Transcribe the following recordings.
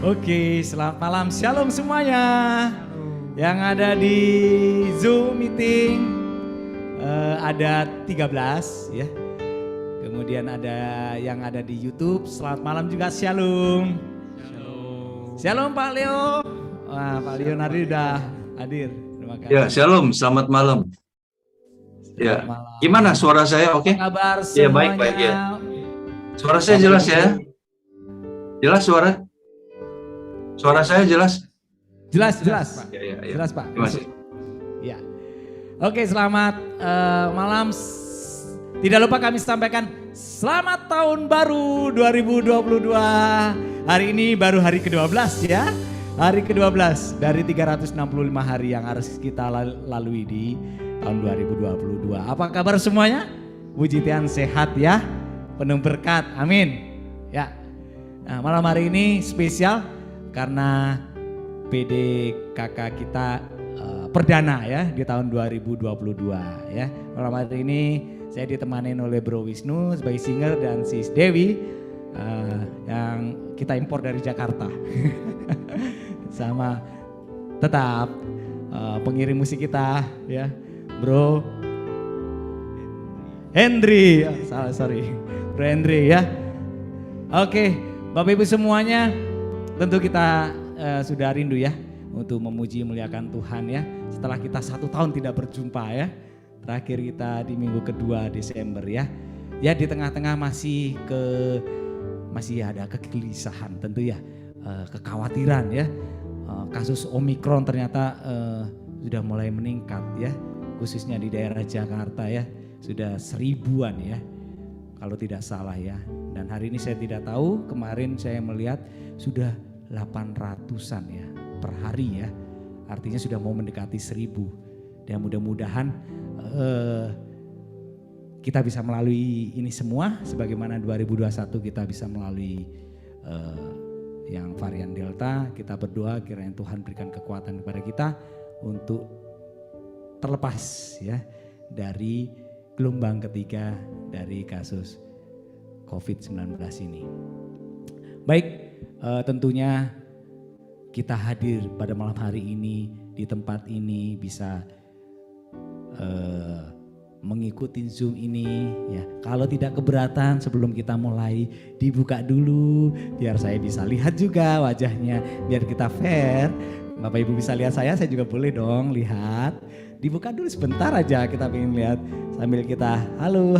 Oke, selamat malam. Shalom semuanya. Yang ada di Zoom meeting ada 13 ya. Kemudian ada yang ada di YouTube. Selamat malam juga, shalom. Shalom Pak Leo. Wah, Pak Leo Nardi udah hadir. Terima kasih. Ya, shalom. Selamat malam. Ya, gimana suara saya? Oke. Apa kabar semuanya? Ya, baik ya. Suara saya jelas ya? Jelas suara? Suara saya jelas? Jelas. Ya. Jelas Pak. Terima kasih. Ya. Oke, selamat malam. Tidak lupa kami sampaikan selamat tahun baru 2022. Hari ini baru hari ke-12 ya. Hari ke-12 dari 365 hari yang harus kita lalui di tahun 2022. Apa kabar semuanya? Puji Tuhan, sehat ya. Penuh berkat. Amin. Ya. Nah, malam hari ini spesial karena PDKK kita perdana ya di tahun 2022 ya. Malam hari ini saya ditemani oleh Bro Wisnu sebagai singer dan Sis Dewi yang kita impor dari Jakarta. Sama tetap pengirim musik kita ya, Bro Hendri. Bro Hendri ya. Oke, Bapak Ibu semuanya, tentu kita sudah rindu ya untuk memuji muliakan Tuhan ya. Setelah kita 1 tahun tidak berjumpa ya. Terakhir kita di minggu kedua Desember ya. Ya di tengah-tengah masih ada kegelisahan tentu ya. Kekhawatiran ya. Kasus Omikron ternyata sudah mulai meningkat ya. Khususnya di daerah Jakarta ya. Sudah 1000-an ya. Kalau tidak salah ya. Dan hari ini saya tidak tahu, kemarin saya melihat sudah 800-an ya per hari ya. Artinya sudah mau mendekati 1000. Dan mudah-mudahan kita bisa melalui ini semua sebagaimana 2021 kita bisa melalui yang varian Delta. Kita berdoa kiranya Tuhan berikan kekuatan kepada kita untuk terlepas ya dari gelombang ketiga dari kasus COVID-19 ini. Baik, tentunya kita hadir pada malam hari ini di tempat ini bisa mengikuti Zoom ini ya. Kalau tidak keberatan sebelum kita mulai dibuka dulu biar saya bisa lihat juga wajahnya, biar kita fair. Bapak Ibu bisa lihat saya juga boleh dong lihat. Dibuka dulu sebentar aja, kita pengen lihat sambil kita halo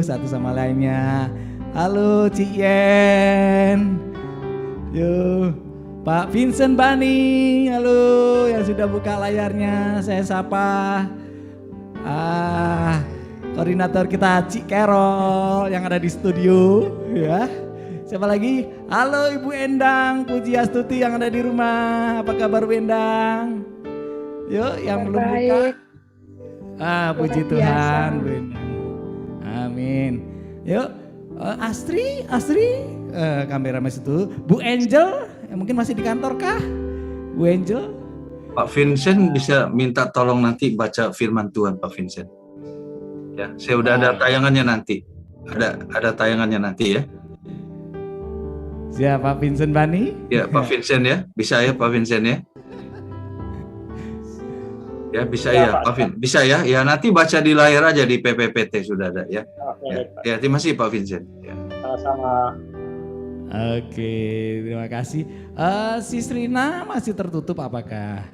satu sama lainnya. Halo Cik Yen. Yo, Pak Vincent Bani, halo yang sudah buka layarnya, saya sapa. Koordinator kita Cik Carol yang ada di studio ya. Siapa lagi? Halo Ibu Endang Pujiastuti yang ada di rumah. Apa kabar Bu Endang? Yuk yang belum buka. Puji Tuhan Bu Endang. Amin. Yuk Astri kameramen itu. Bu Angel yang mungkin masih di kantor kah? Bu Angel. Pak Vincent bisa minta tolong nanti baca firman Tuhan Pak Vincent. Ya, saya udah ada tayangannya nanti. Ada tayangannya nanti ya. Siap Pak Vincent Bani? Ya Pak Vincent ya, bisa ya Pak Vincent ya. Ya bisa ya Pak Vincent, bisa ya. Ya nanti baca di layar aja di PPPT sudah ada ya. Ya terima kasih Pak Vincent. Ya. Sama-sama. Oke, terima kasih. Sis Rina masih tertutup apakah?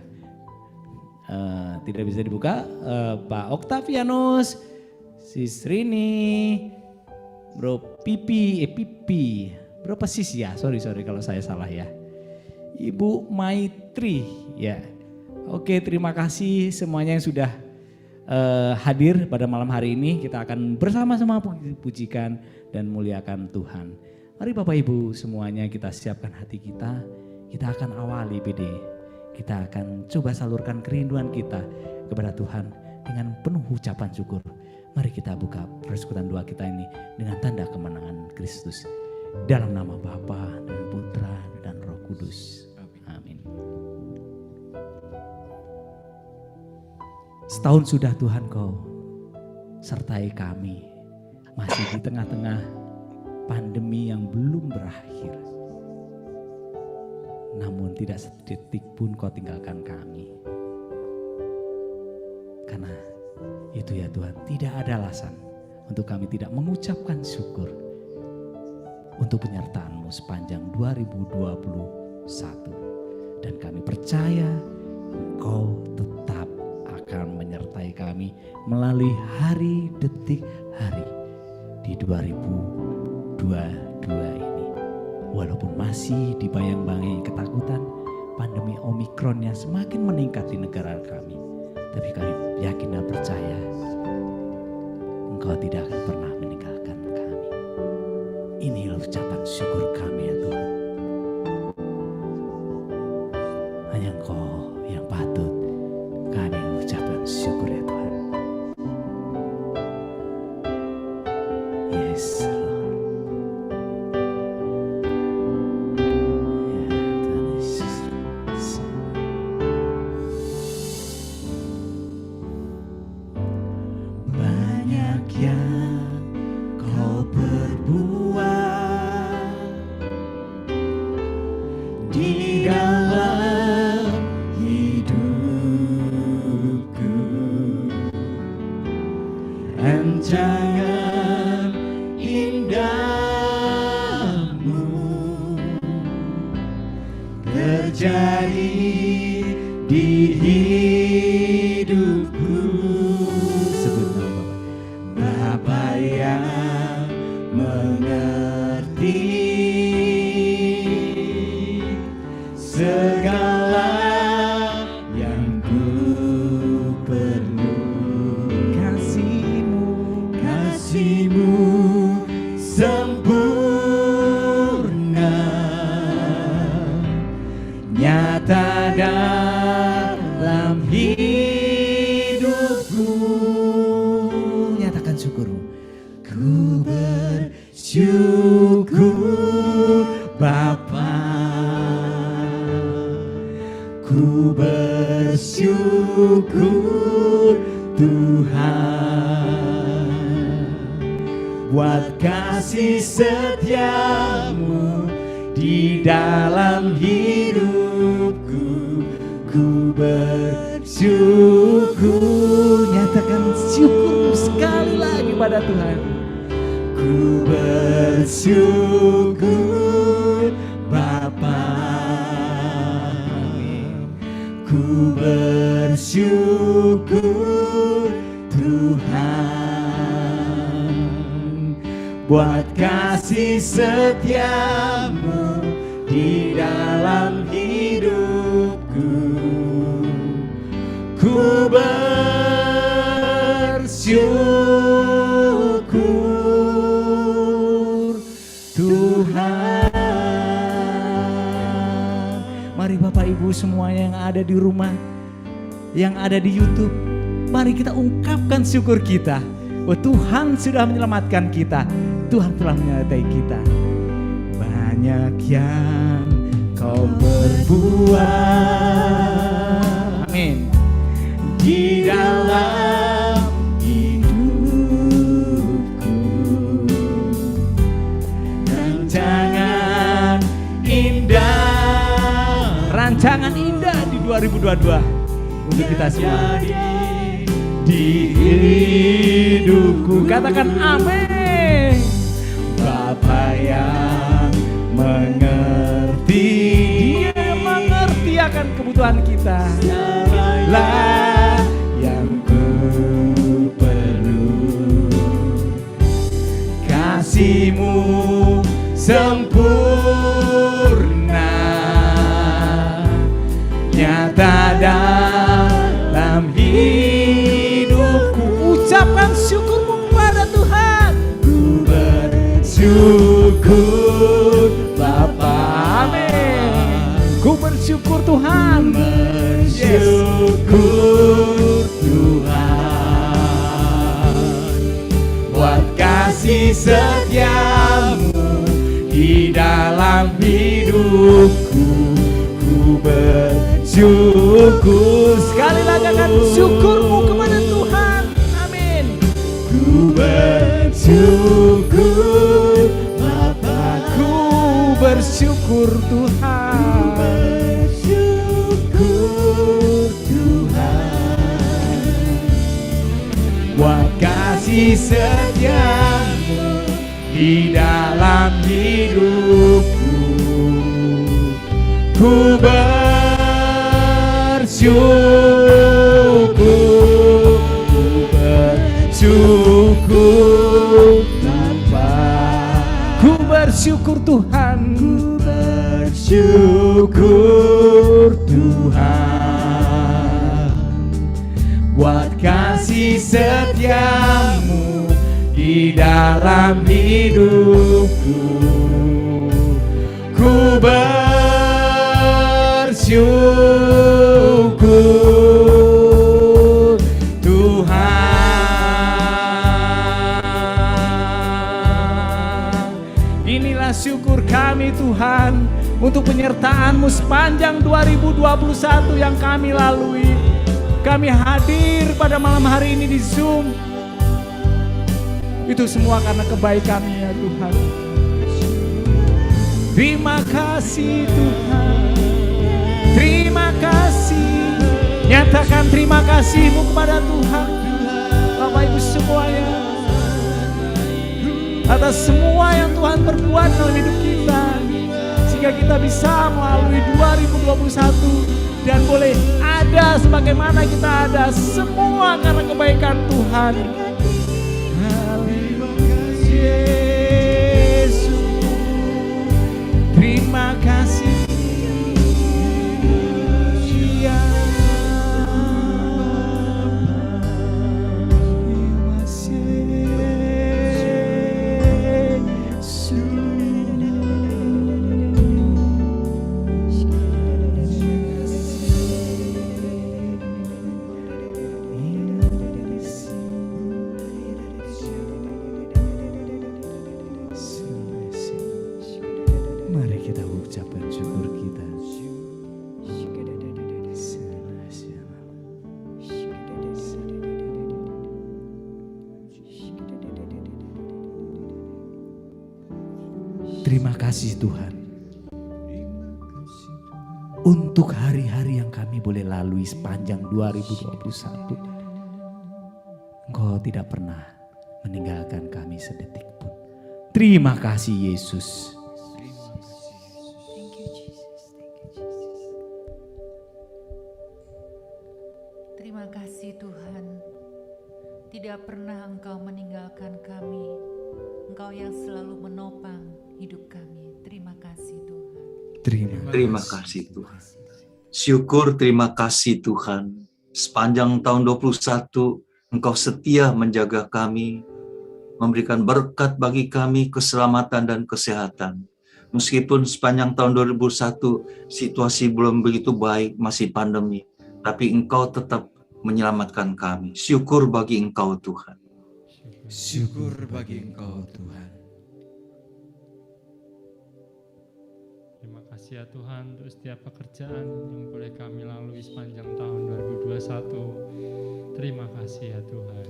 Tidak bisa dibuka. Pak Octavianus, Sis Rini, Bro Pipi, berapa sis ya? Sorry kalau saya salah ya. Ibu Maitri ya. Oke, terima kasih semuanya yang sudah hadir pada malam hari ini. Kita akan bersama-sama pujikan dan muliakan Tuhan. Mari Bapak Ibu semuanya kita siapkan hati kita. Kita akan awali PD. Kita akan coba salurkan kerinduan kita kepada Tuhan dengan penuh ucapan syukur. Mari kita buka persekutuan doa kita ini dengan tanda kemenangan Kristus. Dalam nama Bapa dan Putra dan Roh Kudus. Amin. Setahun sudah Tuhan Kau sertai kami. Masih di tengah-tengah pandemi yang belum berakhir. namun tidak sedetik pun Kau tinggalkan kami. Karena itu ya Tuhan, tidak ada alasan untuk kami tidak mengucapkan syukur untuk penyertaan-Mu sepanjang 2021. Dan kami percaya Engkau tetap akan menyertai kami melalui hari detik hari di 2022 ini. Walaupun masih dibayang-bayangi ketakutan, pandemi Omikron yang semakin meningkat di negara kami. Tapi kami yakin dan percaya Engkau tidak akan pernah meninggalkan kami. Inilah ucapan syukur kami ya Tuhan. Hanya Engkau yang patut kami ucapkan syukur ya Tuhan. Yes Lord. Ya Tuhan Yesus. Banyak yang Kau perbuat di dalam hidupku, rancangan indahmu terjadi di hidupku. Sebut nama Bapa yang mengerti segala yang ku perlu. Kasih-Mu sempurna, nyata dalam hidupku. Nyatakan syukur-Mu. Ku bersyukur Bapa, ku bersyukur Tuhan, buat kasih setia-Mu di dalam hidupku. Ku bersyukur. Nyatakan syukur sekali lagi pada Tuhan. Ku bersyukur Bapa, ku bersyukur Tuhan, buat kasih setia-Mu di dalam hidupku. Ku bersyukur Tuhan. Mari Bapak Ibu semua yang ada di rumah, yang ada di YouTube, mari kita ungkapkan syukur kita. Oh, Tuhan sudah menyelamatkan kita, Tuhan telah menyertai kita. Banyak yang Kau berbuat, amin, di dalam hidupku, rancangan indah di 2022 untuk kita semua di hidupku. Katakan amin. Bapa yang mengerti, Dia mengerti akan kebutuhan kita. Lah yang ku perlu, kasih-Mu sempurna, nyata dalam hidupku. Ucapkan syukur-Mu kepada Tuhan. Ku bersyukur Bapa, amin. Ku bersyukur Tuhan, bersyukur Tuhan, buat kasih setia-Mu di dalam hidupku. Ku bersyukur. Sekali lagi akan syukur-Mu kepada Tuhan, amin. Ku bersyukur Bapa, ku bersyukur Tuhan. kasih setiamu di dalam hidupku. Ku bersyukur, ku bersyukur Tuhan, ku bersyukur Tuhan, buat kasih setiamu di dalam hidupku. Ku bersyukur Tuhan. Inilah syukur kami Tuhan untuk penyertaan-Mu sepanjang 2021 yang kami lalui. Kami hadir pada malam hari ini di Zoom. Itu semua karena kebaikan-Mu ya Tuhan. Terima kasih Tuhan. Terima kasih. Nyatakan terima kasih-Mu kepada Tuhan. Bapak Ibu semuanya, atas semua yang Tuhan perbuat dalam hidup kita, sehingga kita bisa melalui 2021 dan boleh ada sebagaimana kita ada, semua karena kebaikan Tuhan. Yesus, terima kasih. Terima kasih Tuhan untuk hari-hari yang kami boleh lalui sepanjang 2021. Engkau tidak pernah meninggalkan kami sedetik pun. Terima kasih Yesus. Terima kasih Tuhan, tidak pernah Engkau meninggalkan kami. Engkau yang selalu menopang hidup kami. Terima kasih Tuhan. Terima kasih Tuhan. Syukur, terima kasih Tuhan. Sepanjang tahun 21 Engkau setia menjaga kami, memberikan berkat bagi kami, keselamatan dan kesehatan. Meskipun sepanjang tahun 2001 situasi belum begitu baik, masih pandemi, tapi Engkau tetap menyelamatkan kami. Syukur bagi Engkau Tuhan. Syukur bagi Engkau Tuhan. Terima kasih ya Tuhan untuk setiap pekerjaan yang boleh kami lalui sepanjang tahun 2021. Terima kasih ya Tuhan.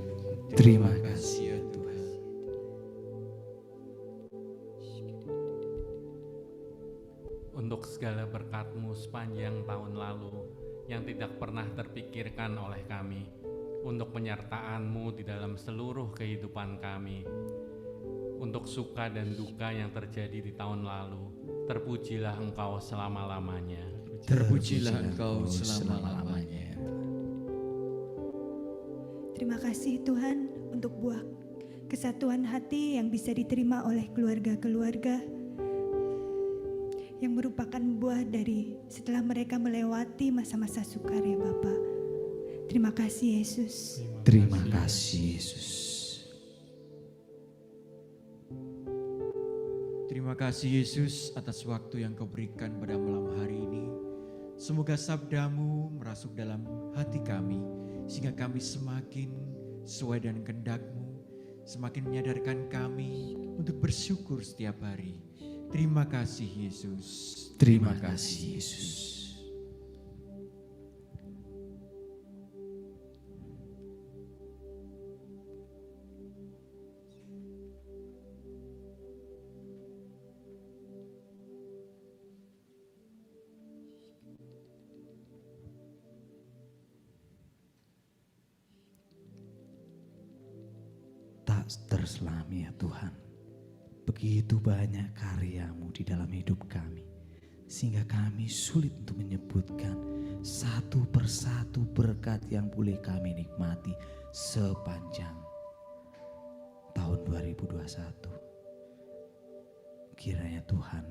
Terima kasih ya Tuhan. Untuk segala berkat-Mu sepanjang tahun lalu yang tidak pernah terpikirkan oleh kami, untuk penyertaan-Mu di dalam seluruh kehidupan kami, untuk suka dan duka yang terjadi di tahun lalu, terpujilah Engkau selama-lamanya. Terpujilah Engkau selama-lamanya. Terima kasih Tuhan untuk buah kesatuan hati yang bisa diterima oleh keluarga-keluarga, yang merupakan buah dari setelah mereka melewati masa-masa sukar ya Bapa. Terima kasih Yesus. Terima kasih Yesus. Terima kasih Yesus atas waktu yang Kau berikan pada malam hari ini. Semoga sabda-Mu merasuk dalam hati kami, sehingga kami semakin sesuai dengan kehendak-Mu, semakin menyadarkan kami untuk bersyukur setiap hari. Terima kasih Yesus. Terima kasih Yesus. terselami ya Tuhan. Begitu banyak karya-Mu di dalam hidup kami. Sehingga kami sulit untuk menyebutkan satu persatu berkat yang boleh kami nikmati sepanjang tahun 2021. Kiranya Tuhan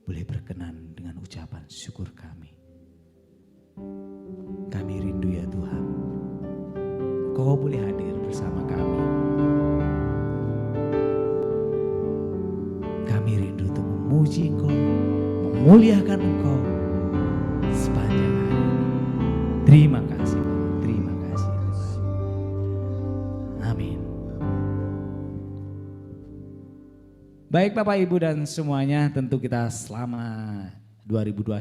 boleh berkenan dengan ucapan syukur kami. Kami rindu ya Tuhan, Kau boleh hadir bersama kami. Kami rindu untuk memuji Engkau, memuliakan Engkau sepanjang hari ini. Terima kasih Bapak, terima kasih Tuhan. Amin. Baik Bapak Ibu dan semuanya, tentu kita selama 2021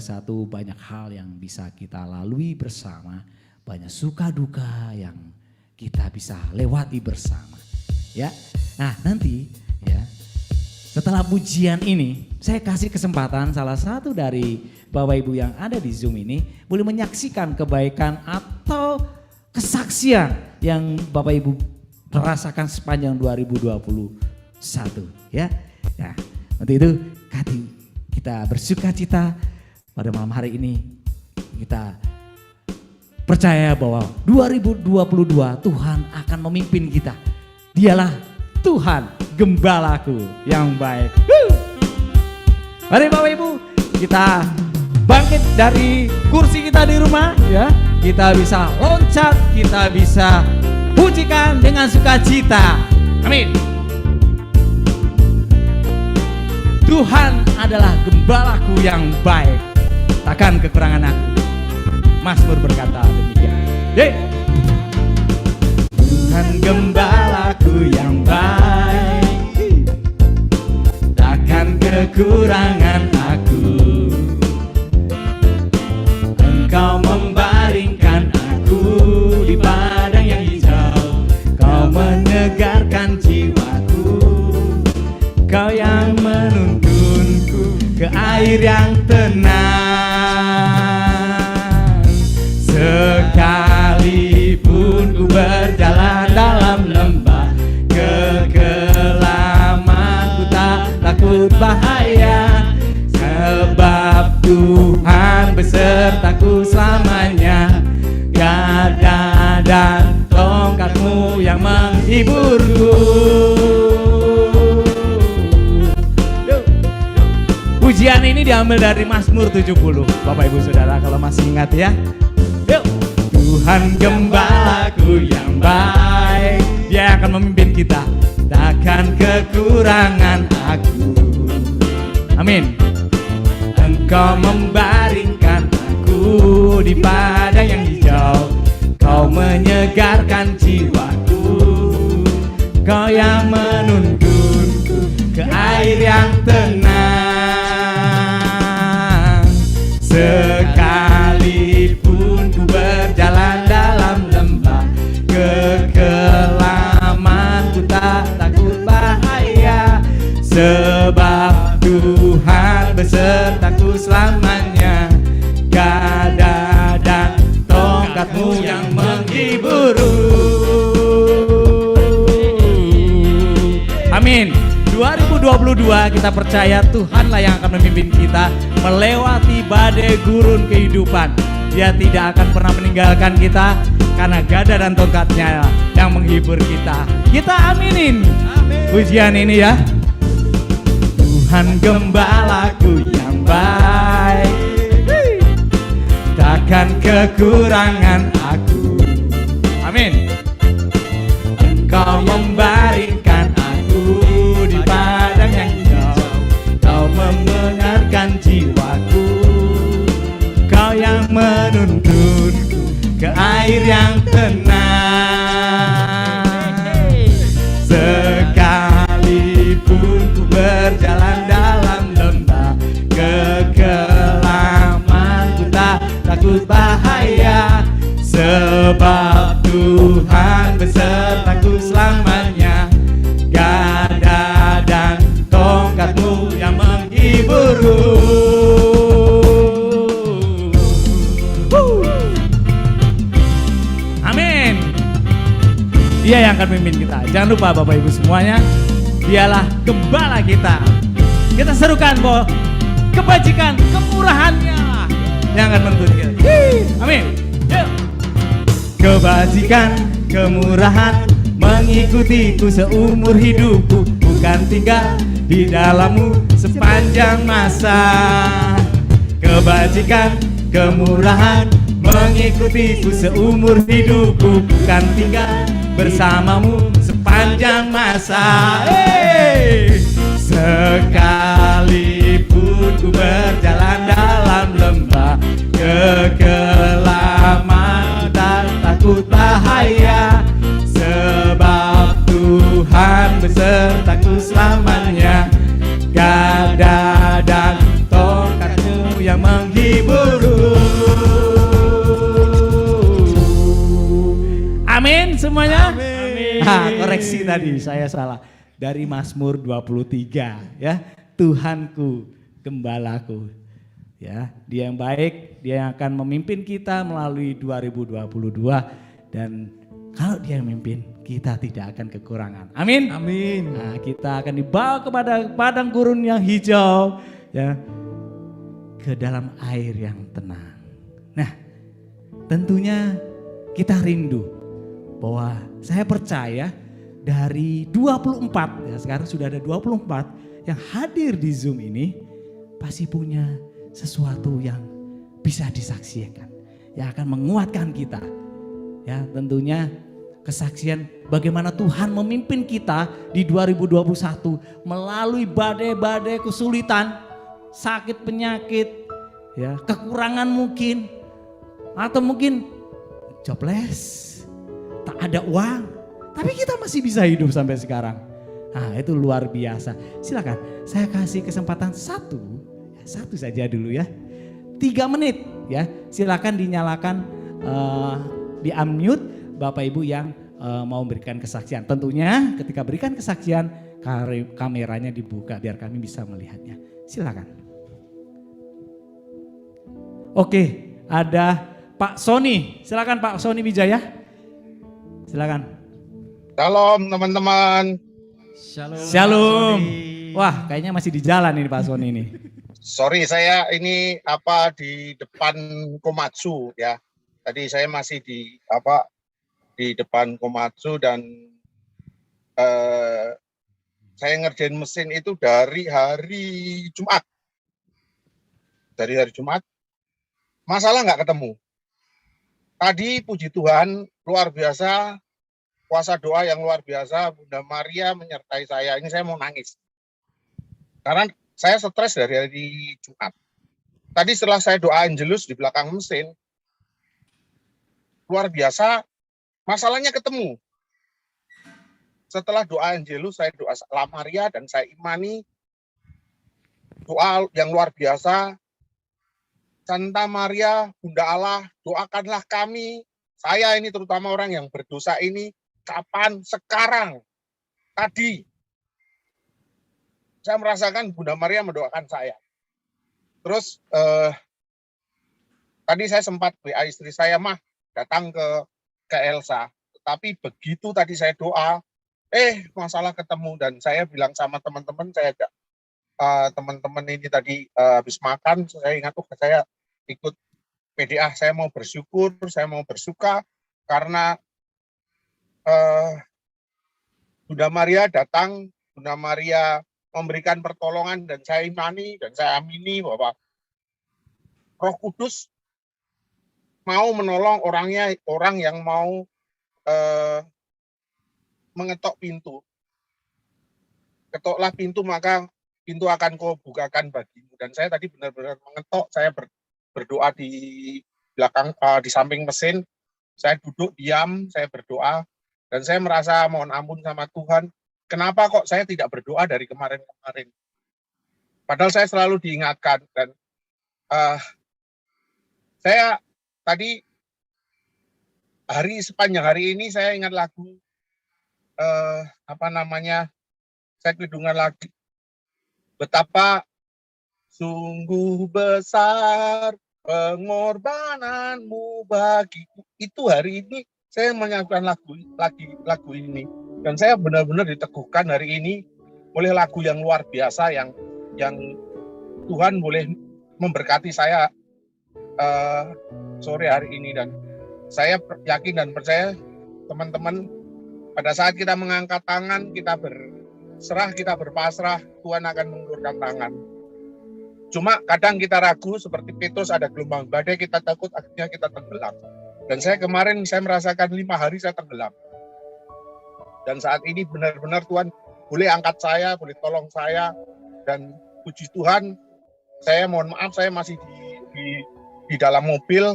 banyak hal yang bisa kita lalui bersama. Banyak suka duka yang kita bisa lewati bersama. Ya, nah nanti ya setelah pujian ini saya kasih kesempatan salah satu dari Bapak Ibu yang ada di Zoom ini boleh menyaksikan kebaikan atau kesaksian yang Bapak Ibu rasakan sepanjang 2021 ya. Nah, untuk itu kita bersuka cita pada malam hari ini. Kita percaya bahwa 2022 Tuhan akan memimpin kita. Dialah Tuhan gembalaku yang baik. Mari Bapak Ibu, kita bangkit dari kursi kita di rumah ya. Kita bisa loncat, kita bisa pujikan dengan sukacita. Amin. Tuhan adalah gembalaku yang baik, takkan kekurangan aku. Mazmur berkata demikian. Tuhan gembalaku yang baik, takkan kekurangan aku. Engkau membaringkan aku di padang yang hijau, Kau menyegarkan jiwaku, Kau yang menuntunku ke air yang tenang. Sekalipun ku berjalan dalam lembah kekelaman, ku tak takut bahaya, sebab Tuhan besertaku selamanya. Gada dan tongkat-Mu yang menghiburku. Pujian ini diambil dari Mazmur 70. Bapak Ibu Saudara kalau masih ingat ya. Yuk. Tuhan gembalaku yang baik, Dia akan memimpin kita, takkan kekurangan aku. Amin. Engkau membaringkan aku di padang yang hijau, Kau menyegarkan jiwaku, Kau yang menuntunku ke air yang tenang. Sekalipun ku berjalan dalam lembah kekelaman, ku tak takut bahaya, sebab Tuhan besertaku selamanya. Gada dan tongkat-Mu yang menghiburu. Amin. 2022 kita percaya Tuhanlah yang akan memimpin kita melewati badai gurun kehidupan. Dia tidak akan pernah meninggalkan kita karena gada dan tongkat-Nya yang menghibur kita. Kita aminin pujian ini ya. Tuhan gembalaku yang baik, takkan kekurangan aku. Amin. Engkau membaringkan aku di padang yang hijau, Kau membenarkan jiwaku, Kau yang menuntunku ke air yang tenang. Sekalipun ku berjalan dalam lembah kekelaman, ku tak takut bahaya, sebab Tuhan besertaku selamanya. Gada dan tongkat-Mu yang menghiburu. Amin. Dia yang akan memimpin kita. Jangan lupa Bapak Ibu semuanya, dialah gembala kita. Kita serukan bahwa kebajikan, kemurahannya yang akan menuntun kita. Amin. Yuk. Kebajikan, kemurahan mengikutiku seumur hidupku, bukan tinggal di dalammu sepanjang masa. Kebajikan, kemurahan mengikutiku seumur hidupku, bukan tinggal bersamamu sepanjang masa. Sekalipun ku berjalan dalam lembah kekelaman dan takut bahaya, sebab Tuhan besertaku selamanya. Gada dan tongkatmu yang menghiburku. Amin semuanya. Amin. Nah, koreksi tadi saya salah. Dari Mazmur 23 ya. Tuhanku, gembalaku. Ya, dia yang baik, dia yang akan memimpin kita melalui 2022 dan kalau dia yang memimpin, kita tidak akan kekurangan. Amin. Amin. Nah, kita akan dibawa kepada padang gurun yang hijau ya, ke dalam air yang tenang. Nah, tentunya kita rindu bahwa saya percaya dari 24 ya, sekarang sudah ada 24 yang hadir di Zoom ini pasti punya sesuatu yang bisa disaksikan, yang akan menguatkan kita. Ya, tentunya kesaksian bagaimana Tuhan memimpin kita di 2021 melalui badai-badai kesulitan, sakit penyakit, ya, kekurangan mungkin, atau mungkin jobless, tak ada uang, tapi kita masih bisa hidup sampai sekarang. Nah, itu luar biasa. Silakan, saya kasih kesempatan satu saja dulu ya. 3 menit ya. Silakan dinyalakan, di unmute Bapak Ibu yang mau memberikan kesaksian. Tentunya ketika berikan kesaksian kameranya dibuka biar kami bisa melihatnya. Silakan. Oke, ada Pak Sony. Silakan Pak Sony Wijaya. Silakan. Shalom teman-teman. Shalom. Shalom. Wah, kayaknya masih di jalan ini Pak Sony ini. Sorry, saya ini di depan Komatsu ya. Tadi saya masih di depan Komatsu dan saya ngerjain mesin itu dari hari Jumat. Dari hari Jumat, masalah nggak ketemu. Tadi puji Tuhan luar biasa, kuasa doa yang luar biasa, Bunda Maria menyertai saya. Ini saya mau nangis. Karena saya stres dari hari Jumat. Tadi setelah saya doa Angelus di belakang mesin, luar biasa, masalahnya ketemu. Setelah doa Angelus, saya doa La Maria dan saya imani doa yang luar biasa. Santa Maria, Bunda Allah, doakanlah kami, saya ini terutama orang yang berdosa ini, kapan? Sekarang, tadi. Saya merasakan Bunda Maria mendoakan saya. Terus tadi saya sempat WA istri saya, Mah, datang ke Elsa. Tetapi begitu tadi saya doa, masalah ketemu. Dan saya bilang sama teman-teman, teman-teman ini tadi habis makan, saya ingat, saya ikut PDA, saya mau bersyukur, saya mau bersuka, karena Bunda Maria datang, Bunda Maria memberikan pertolongan, dan saya imani dan saya amini bahwa Roh Kudus mau menolong orang yang mau mengetok pintu. Ketoklah pintu, maka pintu akan kau bukakan bagimu. Dan saya tadi benar-benar mengetok, saya berdoa di belakang, di samping mesin, saya duduk diam, saya berdoa, dan saya merasa mohon ampun sama Tuhan. Kenapa kok saya tidak berdoa dari kemarin-kemarin? Padahal saya selalu diingatkan, dan saya tadi sepanjang hari ini saya ingat lagu saya kedungan lagi, betapa sungguh besar pengorbananmu bagiku. Itu hari ini saya menyanyikan lagu ini, dan saya benar-benar diteguhkan hari ini oleh lagu yang luar biasa yang Tuhan boleh memberkati saya sore hari ini. Dan saya yakin dan percaya teman-teman, pada saat kita mengangkat tangan, kita berserah, kita berpasrah, Tuhan akan mengulurkan tangan. Cuma kadang kita ragu, seperti Petrus, ada gelombang badai, kita takut, akhirnya kita tenggelam. Dan saya kemarin, saya merasakan 5 hari saya tenggelam. Dan saat ini benar-benar Tuhan boleh angkat saya, boleh tolong saya. Dan puji Tuhan, saya mohon maaf, saya masih di dalam mobil,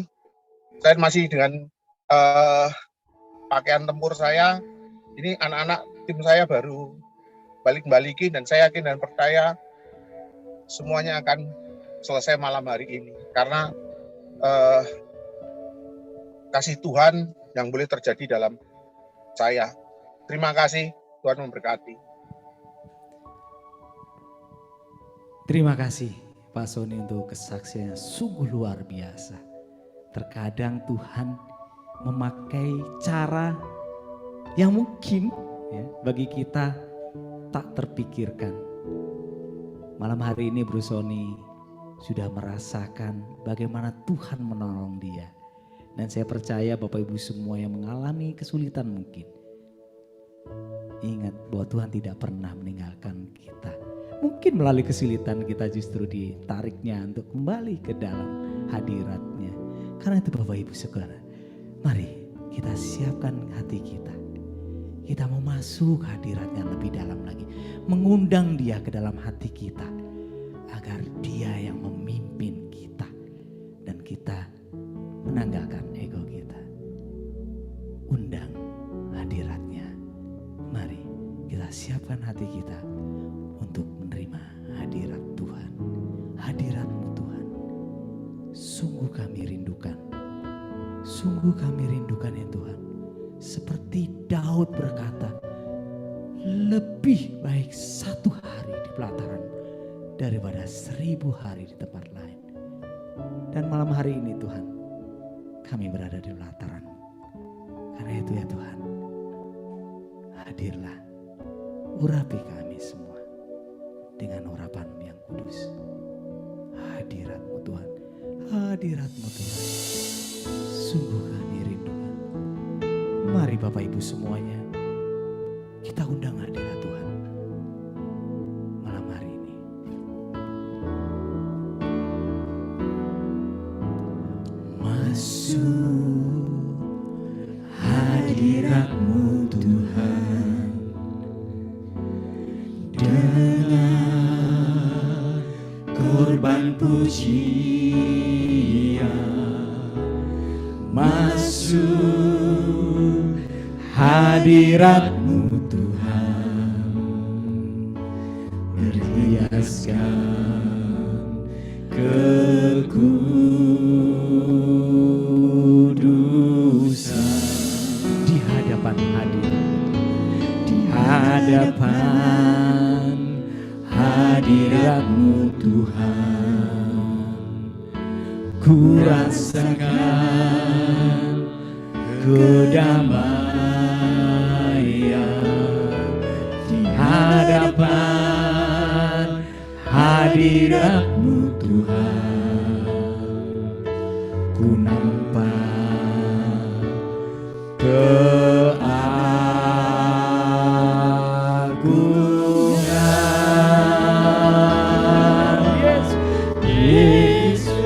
saya masih dengan pakaian tempur saya. Ini anak-anak tim saya baru balikin, dan saya yakin dan percaya semuanya akan selesai malam hari ini. Karena kasih Tuhan yang boleh terjadi dalam saya. Terima kasih, Tuhan memberkati. Terima kasih Pak Sony untuk kesaksiannya sungguh luar biasa. Terkadang Tuhan memakai cara yang mungkin ya, bagi kita tak terpikirkan. Malam hari ini Bro Sony sudah merasakan bagaimana Tuhan menolong dia. Dan saya percaya Bapak Ibu semua yang mengalami kesulitan mungkin, ingat bahwa Tuhan tidak pernah meninggalkan kita. Mungkin melalui kesulitan kita justru ditariknya untuk kembali ke dalam hadiratnya. Karena itu Bapak Ibu saudara, mari kita siapkan hati kita. Kita mau masuk hadiratnya lebih dalam lagi. Mengundang dia ke dalam hati kita. Agar dia yang memimpin kita. Dan kita menanggalkan ego kita. Undang hadiratnya. Mari kita siapkan hati kita untuk menerima hadirat Tuhan. Hadirat-Mu Tuhan. Sungguh kami rindukan. Sungguh kami rindukan ya Tuhan. Seperti Daud berkata, lebih baik 1 hari di pelataran daripada 1000 hari di tempat lain. Dan malam hari ini Tuhan, kami berada di pelataran. Karena itu ya Tuhan, hadirlah, urapi kami semua dengan urapan yang kudus. Hadirat-Mu Tuhan, hadirat-Mu Tuhan, sungguh kami rindukan. Mari Bapak Ibu semuanya, kita undang hadirat Tuhan malam hari ini. Masuk hadirat-Mu Tuhan dengan korban pujian. Masuk hadirat-Mu Tuhan, berhiaskan kekudusan di hadapan hadirat-Mu Tuhan, ku rasakan kedamaian di hadapan hadirat-Mu Tuhan. Ku nampak keagungan Yesus,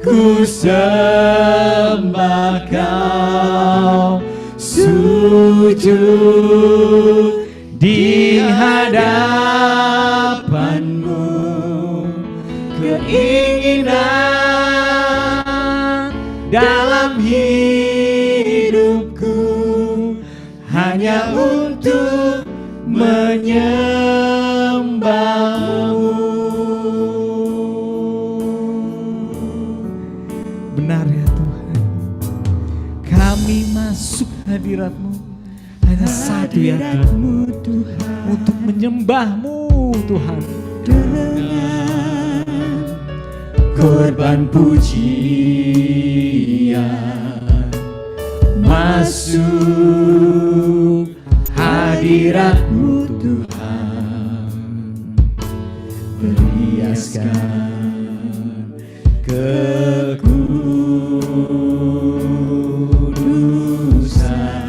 ku sembah Kau, sujud di hadapan-Mu. Keinginan dalam hidupku hanya untuk menyembah-Mu. Benar ya Tuhan, kami masuk hadirat-Mu hanya satu ya Tuhan, untuk menyembah-Mu Tuhan. Dengan korban pujian, masuk hadirat-Mu Tuhan, perhiaskan kekudusan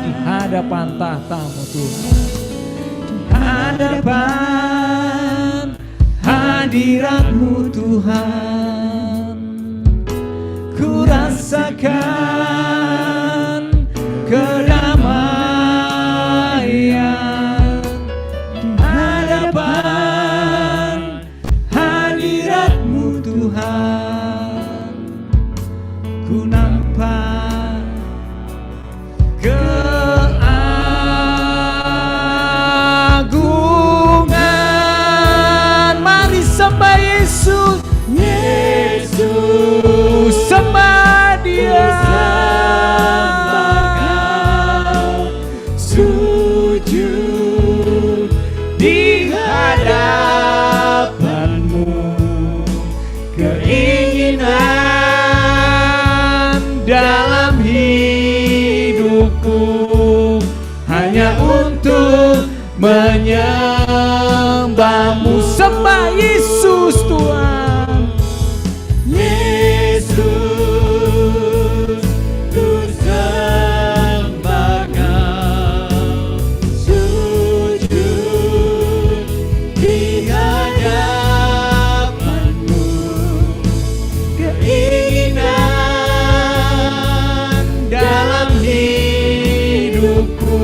di hadapan tahta-Mu Tuhan, di hadapan hadirat-Mu Tuhan, ku rasakan kedamaian di hadapan hadirat-Mu Tuhan, ku nampak keagungan. Mari sembah Yesus, Yesus, sembah Dia, sujud di hadapan-Mu, keinginan dalam hidupku hanya untuk menyembah-Mu. Sembah Yesus Tuhan, Yesus, ku sembah Kau, sujud di hadapan-Mu, keinginan dalam hidupku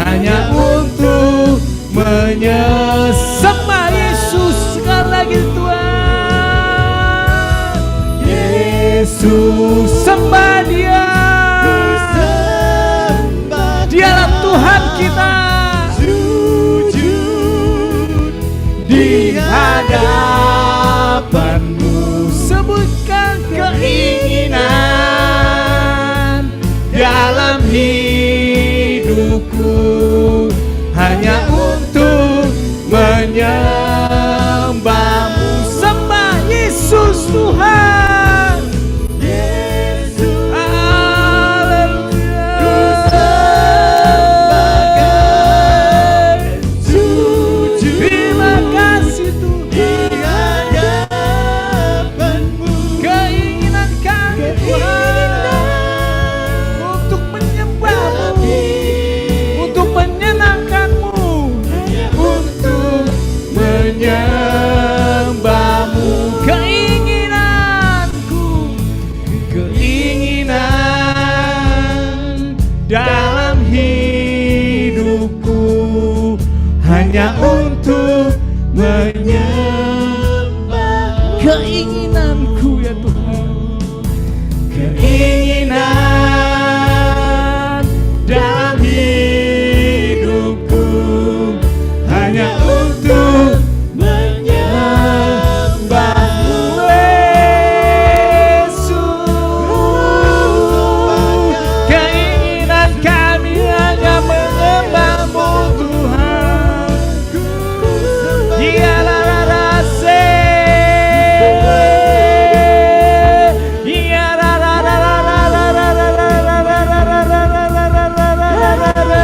hanya untuk menyembah Yesus. Sekali lagi Tuhan, Yesus, sembah Dia, Dialah Tuhan kita, sujud di hadapan-Mu. Sebutkan keinginan dalam hidupku hanya untuk menyembah-Mu. Sembah Yesus Tuhan, Yesus, haleluya, sujud, terima kasih Tuhan di hadapan-Mu. Keinginan kami Tuhan untuk menyembah-Mu, untuk menyenangkan-Mu, untuk menyembah-Mu. Keinginan dalam hidupku hanya untuk menyembah. Keinginanku ya Tuhan, keinginan dalam hidupku hanya untuk menyembah-Mu. Yesus, keinginan kami hanya menyembah-Mu Tuhan. Ya la la la se, ya la la la la la la la la la la la la la la la la.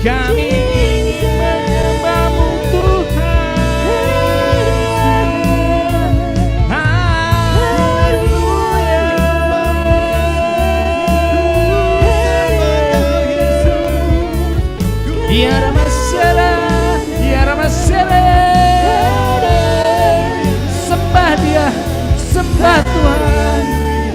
Kami ingin menyembah-Mu Tuhan. Haleluya. Ya Ramasela, ya Ramasela. Sembah Dia, sembah Tuhan,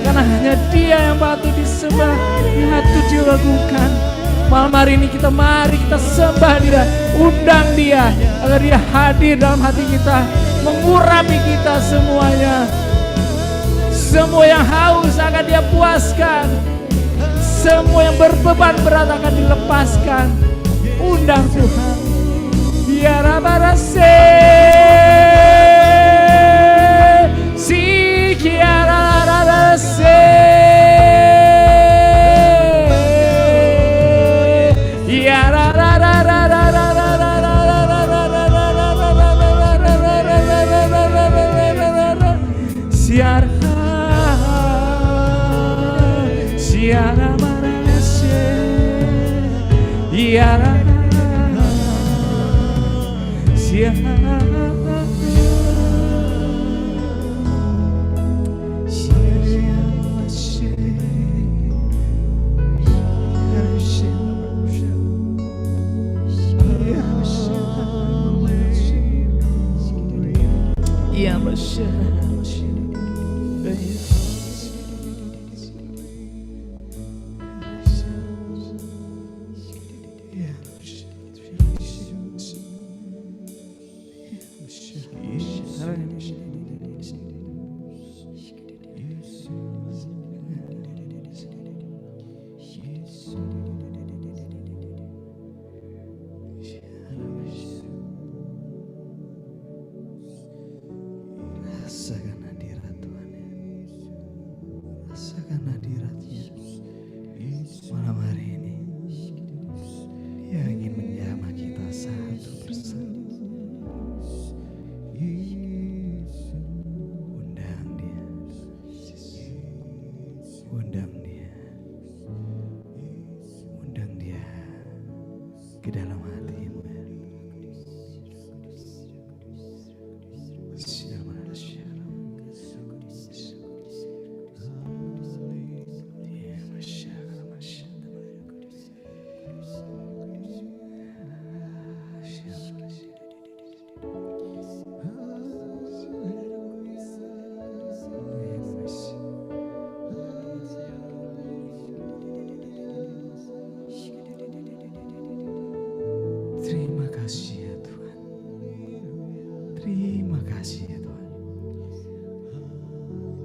karena hanya Dia yang patut disembah, yang patut dilakukan. Malam hari ini mari kita sembah Dia, undang Dia agar Dia hadir dalam hati kita, mengurapi kita semuanya. Semua yang haus akan Dia puaskan, semua yang berbeban berat akan dilepaskan. Undang Tuhan. Ya Rabarase, si kiara rarase. Rasakan hadirat Tuhan. Rasakan hadiratnya malam hari ini. Dia ingin menjamah kita satu persatu. Undang dia. Undang dia. Undang dia ke dalam hatimu. Terima kasih ya Tuhan. Terima kasih ya Tuhan.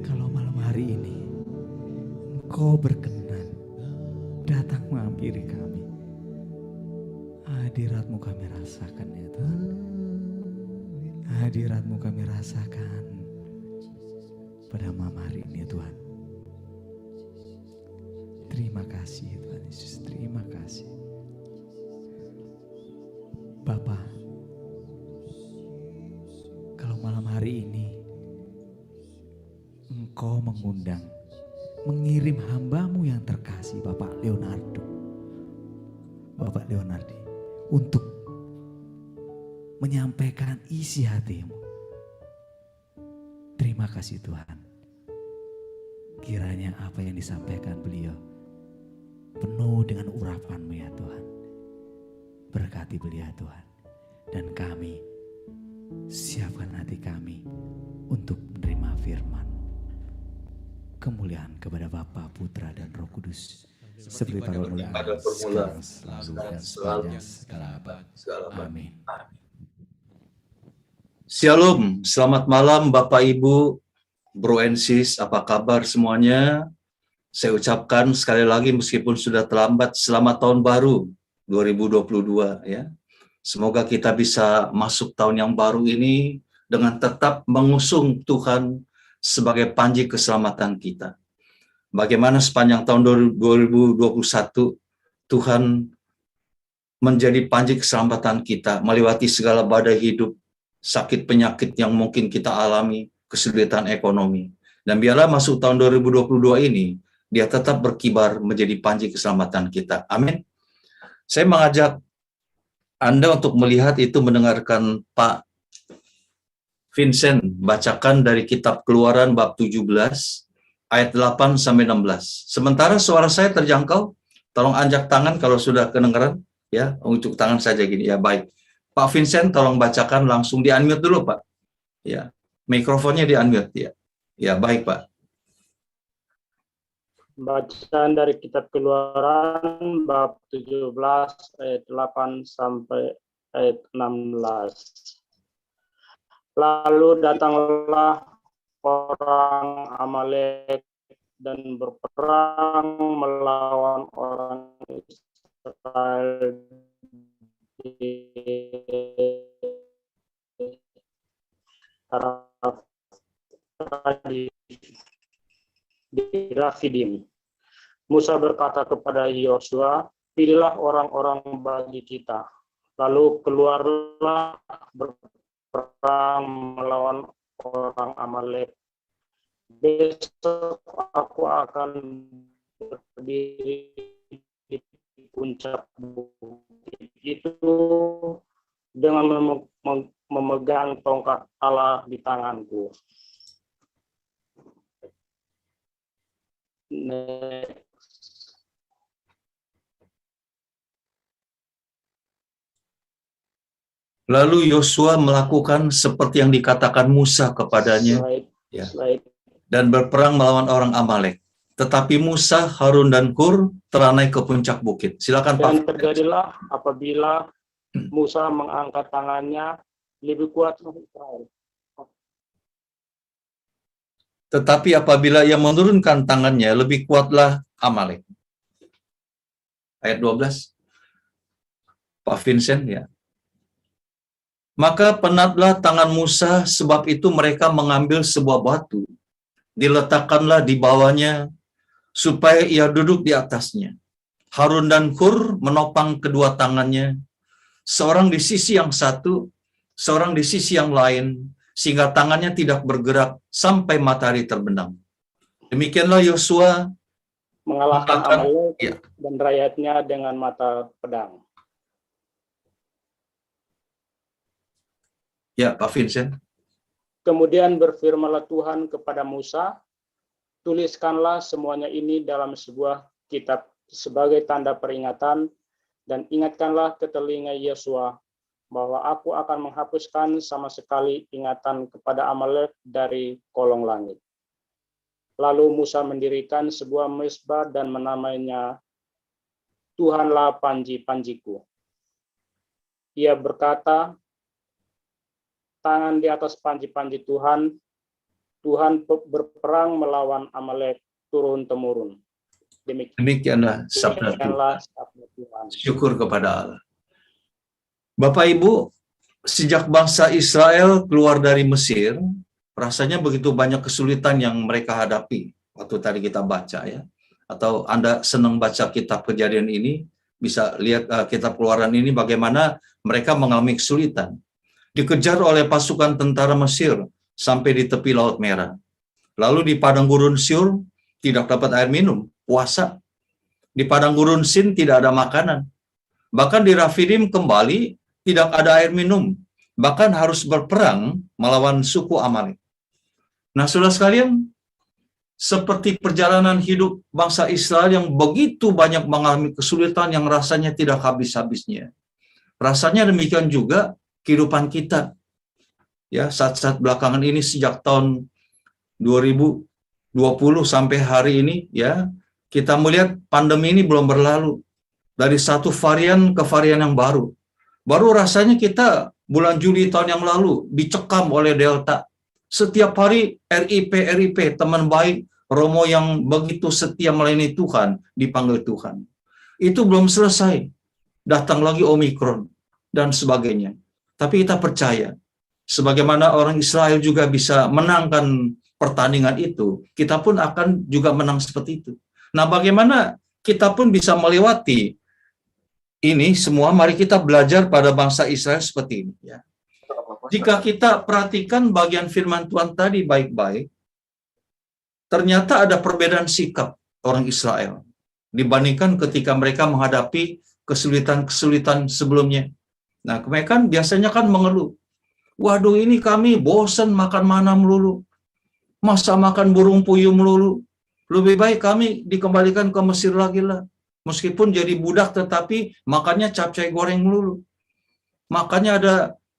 Kalau malam hari ini Engkau berkenan datang menghampiri kami, hadirat-Mu kami rasakan ya Tuhan. Hadirat-Mu kami rasakan pada malam hari ini ya Tuhan. Terima kasih ya Tuhan Yesus, terima kasih. Bapa, kalau malam hari ini Engkau mengundang, mengirim hamba-Mu yang terkasih Bapak Leonardo, Bapak Leonardi, untuk menyampaikan isi hati-Mu. Terima kasih Tuhan. Kiranya apa yang disampaikan beliau penuh dengan urapan-Mu ya Tuhan. Berkati beliau Tuhan. Dan kami siapkan hati kami untuk menerima firman. Kemuliaan kepada Bapa, Putra dan Roh Kudus. Seperti pada permulaan, selalu dan sepanjang segala abad. Amin. Shalom, selamat malam Bapak Ibu, Bro and Sis, apa kabar semuanya? Saya ucapkan sekali lagi meskipun sudah terlambat, selamat tahun baru 2022 ya. Semoga kita bisa masuk tahun yang baru ini dengan tetap mengusung Tuhan sebagai panji keselamatan kita. Bagaimana sepanjang tahun 2021 Tuhan menjadi panji keselamatan kita, melewati segala badai hidup, sakit penyakit yang mungkin kita alami, kesulitan ekonomi. Dan biarlah masuk tahun 2022 ini, dia tetap berkibar menjadi panji keselamatan kita. Amin. Saya mengajak Anda untuk melihat itu, mendengarkan Pak Vincent bacakan dari kitab Keluaran bab 17 ayat 8 sampai 16. Sementara suara saya terjangkau, tolong angkat tangan kalau sudah kedengaran ya, unjuk tangan saja gini ya, baik. Pak Vincent tolong bacakan langsung, di-unmute dulu Pak. Ya, mikrofonnya di-unmute ya. Ya, baik Pak. Bacaan dari kitab Keluaran bab 17 ayat 8 sampai ayat 16. Lalu datanglah orang Amalek dan berperang melawan orang Israel di Rafidim. Musa berkata kepada Yosua, pilihlah orang-orang bagi kita. Lalu keluarlah berperang melawan orang Amalek. Besok aku akan berdiri di puncak bukit itu dengan memegang tongkat Allah di tanganku. Lalu Yosua melakukan seperti yang dikatakan Musa kepadanya, ya, dan berperang melawan orang Amalek. Tetapi Musa, Harun, dan Hur telah naik ke puncak bukit. Silakan Pak. Dan terjadilah apabila Musa mengangkat tangannya, lebih kuat Israel. Tetapi apabila ia menurunkan tangannya, lebih kuatlah Amalek. Ayat 12. Pak Vincent, ya. Maka penatlah tangan Musa, sebab itu mereka mengambil sebuah batu, diletakkanlah di bawahnya, supaya ia duduk di atasnya. Harun dan Hur menopang kedua tangannya, seorang di sisi yang satu, seorang di sisi yang lain, sehingga tangannya tidak bergerak sampai matahari terbenam. Demikianlah Yosua mengalahkan Amalek ya, dan rakyatnya dengan mata pedang. Ya, Pak Vincent. Kemudian berfirmanlah Tuhan kepada Musa, tuliskanlah semuanya ini dalam sebuah kitab sebagai tanda peringatan, dan ingatkanlah ke telinga Yosua bahwa aku akan menghapuskan sama sekali ingatan kepada Amalek dari kolong langit. Lalu Musa mendirikan sebuah mezbah dan menamainya Tuhanlah panji-panjiku. Ia berkata, tangan di atas panji-panji Tuhan, Tuhan berperang melawan Amalek turun-temurun. Demikianlah sabda Tuhan. Syukur kepada Allah. Bapak Ibu, sejak bangsa Israel keluar dari Mesir, rasanya begitu banyak kesulitan yang mereka hadapi. Waktu tadi kita baca, ya. Atau Anda senang baca kitab Kejadian ini, bisa lihat kitab Keluaran ini bagaimana mereka mengalami kesulitan. Dikejar oleh pasukan tentara Mesir sampai di tepi Laut Merah. Lalu di padang gurun Syur tidak dapat air minum, puasa. Di padang gurun Sin tidak ada makanan. Bahkan di Rafidim kembali tidak ada air minum. Bahkan harus berperang melawan suku Amalek. Nah, saudara sekalian, seperti perjalanan hidup bangsa Israel yang begitu banyak mengalami kesulitan yang rasanya tidak habis-habisnya. Rasanya demikian juga kehidupan kita, ya, saat-saat belakangan ini sejak tahun 2020 sampai hari ini, ya, kita melihat pandemi ini belum berlalu. Dari satu varian ke varian yang baru. Baru rasanya kita bulan Juli tahun yang lalu dicekam oleh Delta. Setiap hari RIP, teman baik, Romo yang begitu setia melayani Tuhan, dipanggil Tuhan. Itu belum selesai. Datang lagi Omikron dan sebagainya. Tapi kita percaya, sebagaimana orang Israel juga bisa menangkan pertandingan itu, kita pun akan juga menang seperti itu. Nah, bagaimana kita pun bisa melewati ini semua? Mari kita belajar pada bangsa Israel seperti ini. Ya. Jika kita perhatikan bagian firman Tuhan tadi baik-baik, ternyata ada perbedaan sikap orang Israel dibandingkan ketika mereka menghadapi kesulitan-kesulitan sebelumnya. Nah, mereka biasanya kan mengeluh. Waduh, ini kami bosan makan mana melulu. Masa makan burung puyuh melulu. Lebih baik kami dikembalikan ke Mesir lagi lah. Meskipun jadi budak tetapi makannya capcay goreng melulu. Makannya ada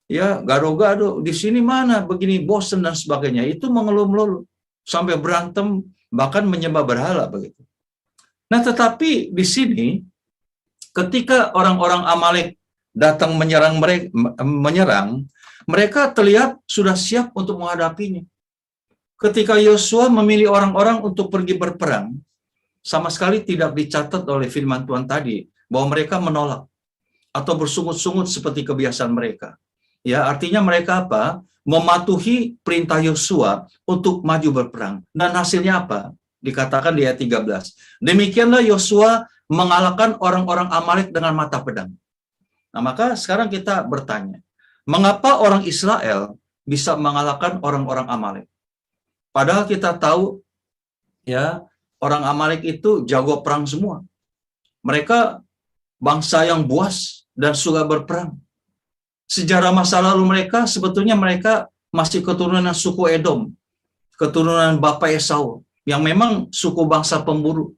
ya gado-gado. Di sini mana begini bosan dan sebagainya. Itu mengeluh melulu. Sampai berantem bahkan menyembah berhala begitu. Nah, tetapi di sini ketika orang-orang Amalek datang menyerang mereka terlihat sudah siap untuk menghadapinya. Ketika Yosua memilih orang-orang untuk pergi berperang, sama sekali tidak dicatat oleh firman Tuhan tadi bahwa mereka menolak atau bersungut-sungut seperti kebiasaan mereka. Ya, artinya mereka apa? Mematuhi perintah Yosua untuk maju berperang. Dan hasilnya apa? Dikatakan di ayat 13. Demikianlah Yosua mengalahkan orang-orang Amalek dengan mata pedang. Nah, maka sekarang kita bertanya, mengapa orang Israel bisa mengalahkan orang-orang Amalek? Padahal kita tahu, ya, orang Amalek itu jago perang semua. Mereka bangsa yang buas, dan suka berperang. Sejarah masa lalu mereka, sebetulnya mereka masih keturunan suku Edom, keturunan Bapak Esau, yang memang suku bangsa pemburu.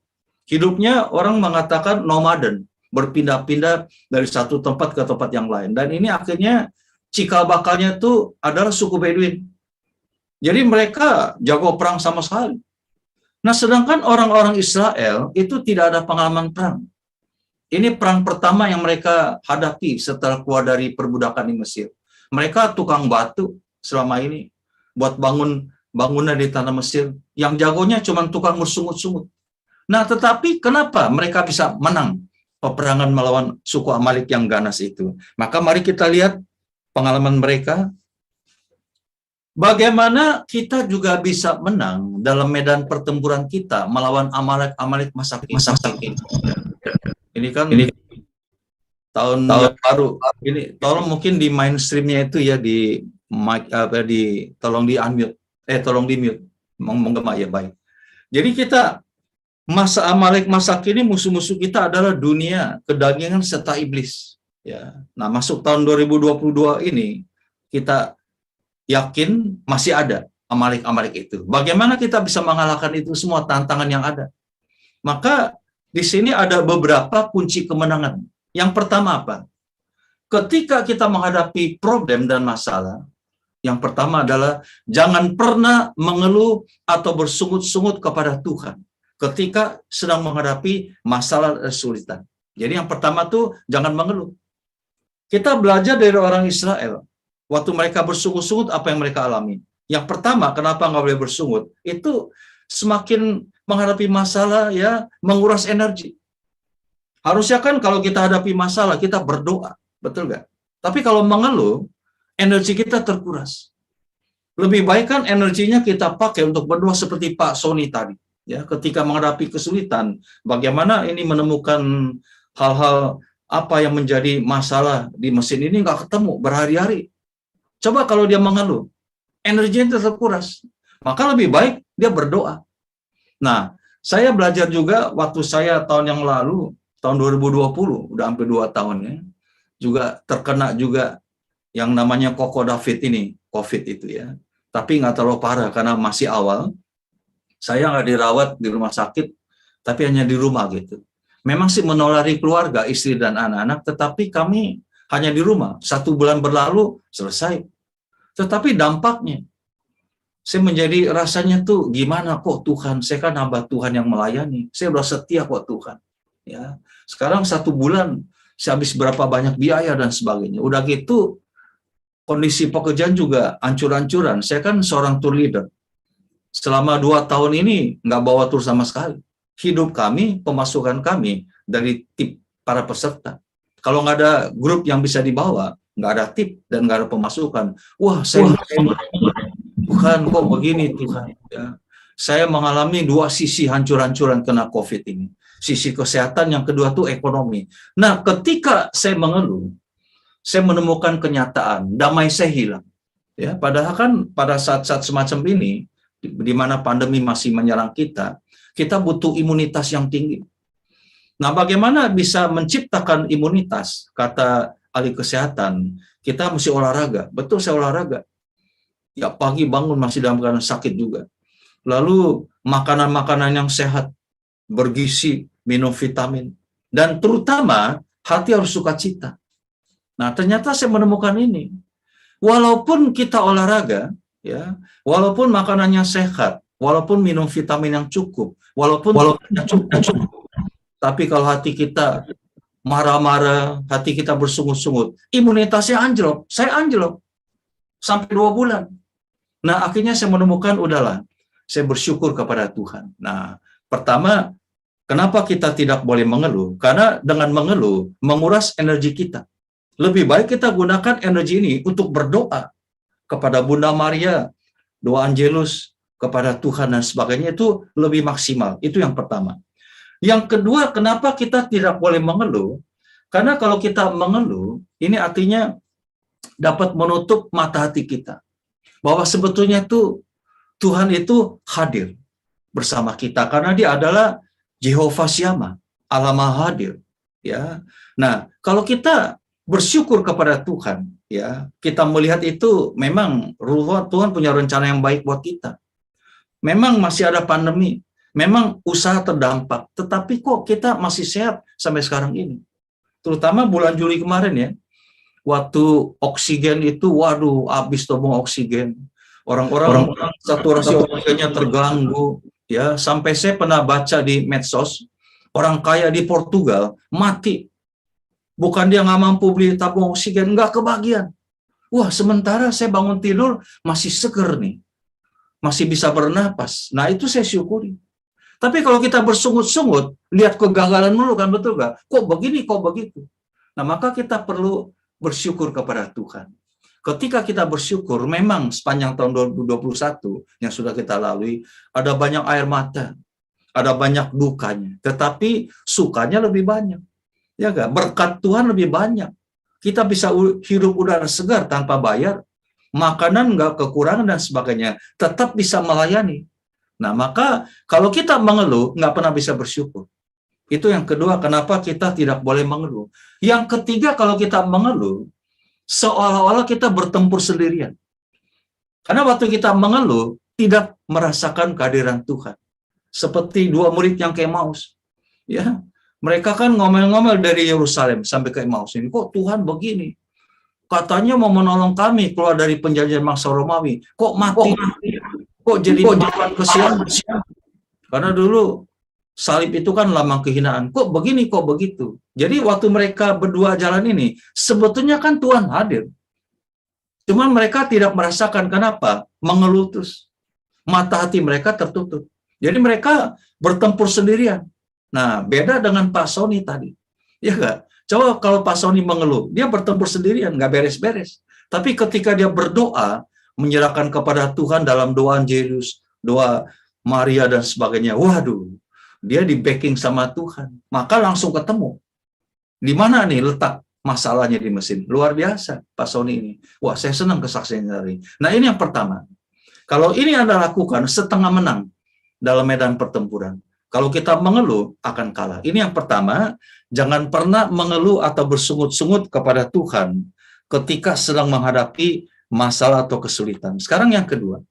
Hidupnya orang mengatakan nomaden, berpindah-pindah dari satu tempat ke tempat yang lain. Dan ini akhirnya cikal bakalnya itu adalah suku Bedouin. Jadi mereka jago perang sama sekali. Nah, sedangkan orang-orang Israel itu tidak ada pengalaman perang. Ini perang pertama yang mereka hadapi setelah keluar dari perbudakan di Mesir. Mereka tukang batu selama ini buat bangun bangunan di tanah Mesir. Yang jagonya cuma tukang bersungut-sungut. Nah, tetapi kenapa mereka bisa menang peperangan melawan suku Amalek yang ganas itu? Maka mari kita lihat pengalaman mereka. Bagaimana kita juga bisa menang dalam medan pertempuran kita melawan Amalek masa kini. Ini kan tahun yang baru. Ini tolong mungkin di mainstreamnya itu ya di mic tolong di unmute. Tolong di mute. Menggema ya, baik. Jadi kita masa Amalek masa kini musuh-musuh kita adalah dunia, kedagingan serta iblis. Ya. Nah, masuk tahun 2022 ini kita yakin masih ada Amalek itu. Bagaimana kita bisa mengalahkan itu semua tantangan yang ada? Maka di sini ada beberapa kunci kemenangan. Yang pertama apa? Ketika kita menghadapi problem dan masalah, yang pertama adalah jangan pernah mengeluh atau bersungut-sungut kepada Tuhan ketika sedang menghadapi masalah dan kesulitan. Jadi yang pertama tuh jangan mengeluh. Kita belajar dari orang Israel. Waktu mereka bersungut-sungut, apa yang mereka alami? Yang pertama, kenapa nggak boleh bersungut? Itu semakin menghadapi masalah ya menguras energi. Harusnya kan kalau kita hadapi masalah, kita berdoa. Betul nggak? Tapi kalau mengeluh, energi kita terkuras. Lebih baik kan energinya kita pakai untuk berdoa seperti Pak Sony tadi. Ya, ketika menghadapi kesulitan, bagaimana ini menemukan hal-hal apa yang menjadi masalah di mesin ini nggak ketemu berhari-hari. Coba kalau dia mengeluh, energinya terkuras. Maka lebih baik dia berdoa. Nah, saya belajar juga waktu saya tahun yang lalu, tahun 2020, udah hampir 2 tahun ya, juga terkena juga yang namanya Koko David ini, COVID itu ya. Tapi nggak terlalu parah karena masih awal. Saya nggak dirawat di rumah sakit, tapi hanya di rumah gitu. Memang sih menulari keluarga, istri dan anak-anak, tetapi kami hanya di rumah. 1 bulan berlalu, selesai. Tetapi dampaknya, saya menjadi rasanya tuh gimana kok Tuhan, saya kan hamba Tuhan yang melayani, saya udah setia kok Tuhan. Ya, sekarang 1 bulan, saya habis berapa banyak biaya dan sebagainya. Udah gitu, kondisi pekerjaan juga ancur-ancuran. Saya kan seorang tour leader. Selama 2 tahun ini nggak bawa tour sama sekali. Hidup kami, pemasukan kami dari tip para peserta. Kalau nggak ada grup yang bisa dibawa, nggak ada tip dan nggak ada pemasukan. Wah, saya Tuhan kok begini Tuhan. Ya. Saya mengalami 2 sisi hancur-hancuran kena COVID ini. Sisi kesehatan, yang kedua tuh ekonomi. Nah, ketika saya mengeluh, saya menemukan kenyataan, damai saya hilang. Ya, padahal kan pada saat-saat semacam ini, di mana pandemi masih menyerang kita butuh imunitas yang tinggi. Nah, bagaimana bisa menciptakan imunitas? Kata ahli kesehatan, kita mesti olahraga. Betul, saya olahraga. Ya, pagi bangun masih dalam keadaan sakit juga. Lalu makanan-makanan yang sehat, bergizi, minum vitamin, dan terutama hati harus sukacita. Nah, ternyata saya menemukan ini. Walaupun kita olahraga, ya, walaupun makanannya sehat, walaupun minum vitamin yang cukup, walaupun cukup, tapi kalau hati kita marah-marah, hati kita bersungut-sungut, imunitasnya anjlok. Saya anjlok sampai 2 bulan. Nah, akhirnya saya menemukan, udahlah, saya bersyukur kepada Tuhan. Nah, pertama, kenapa kita tidak boleh mengeluh? Karena dengan mengeluh, menguras energi kita. Lebih baik kita gunakan energi ini untuk berdoa kepada Bunda Maria, doa Angelus, kepada Tuhan dan sebagainya, itu lebih maksimal. Itu yang pertama. Yang kedua, kenapa kita tidak boleh mengeluh? Karena kalau kita mengeluh, ini artinya dapat menutup mata hati kita. Bahwa sebetulnya itu Tuhan itu hadir bersama kita. Karena dia adalah Jehovah Syama, Allah Maha Hadir. Ya. Nah, kalau kita bersyukur kepada Tuhan, ya. Kita melihat itu memang Tuhan punya rencana yang baik buat kita. Memang masih ada pandemi, memang usaha terdampak, tetapi kok kita masih sehat sampai sekarang ini. Terutama bulan Juli kemarin ya, waktu oksigen itu, waduh, habis tabung oksigen. Orang-orang saturasi oksigennya terganggu, ya. Sampai saya pernah baca di medsos, orang kaya di Portugal mati. Bukan dia nggak mampu beli tabung oksigen, nggak kebagian. Wah, sementara saya bangun tidur masih seger nih. Masih bisa bernapas. Nah, itu saya syukuri. Tapi kalau kita bersungut-sungut, lihat kegagalan mulu kan, betul nggak? Kok begini, kok begitu? Nah, maka kita perlu bersyukur kepada Tuhan. Ketika kita bersyukur, memang sepanjang tahun 2021 yang sudah kita lalui, ada banyak air mata, ada banyak dukanya. Tetapi sukanya lebih banyak. Ya enggak? Berkat Tuhan lebih banyak. Kita bisa hirup udara segar tanpa bayar, makanan enggak kekurangan dan sebagainya, tetap bisa melayani. Nah, maka kalau kita mengeluh, enggak pernah bisa bersyukur. Itu yang kedua, kenapa kita tidak boleh mengeluh. Yang ketiga, kalau kita mengeluh, seolah-olah kita bertempur sendirian. Karena waktu kita mengeluh, tidak merasakan kehadiran Tuhan. Seperti dua murid yang ke Emmaus. Ya, mereka kan ngomel-ngomel dari Yerusalem sampai ke Emmaus ini. Kok Tuhan begini? Katanya mau menolong kami keluar dari penjajahan bangsa Romawi. Kok mati? Kok jadi pahlawan kesiangan? Karena dulu salib itu kan lambang kehinaan. Kok begini, kok begitu? Jadi waktu mereka berdua jalan ini, sebetulnya kan Tuhan hadir. Cuman mereka tidak merasakan. Kenapa? Mengeluh terus. Mata hati mereka tertutup. Jadi mereka bertempur sendirian. Nah, beda dengan Pak Sony tadi. Ya enggak? Coba kalau Pak Sony mengeluh, dia bertempur sendirian, nggak beres-beres. Tapi ketika dia berdoa, menyerahkan kepada Tuhan dalam doa Yesus, doa Maria dan sebagainya, waduh, dia di backing sama Tuhan. Maka langsung ketemu. Di mana nih letak masalahnya di mesin? Luar biasa Pak Sony ini. Wah, saya senang kesaksian dari. Nah, ini yang pertama. Kalau ini Anda lakukan, setengah menang dalam medan pertempuran. Kalau kita mengeluh, akan kalah. Ini yang pertama, jangan pernah mengeluh atau bersungut-sungut kepada Tuhan ketika sedang menghadapi masalah atau kesulitan. Sekarang yang kedua.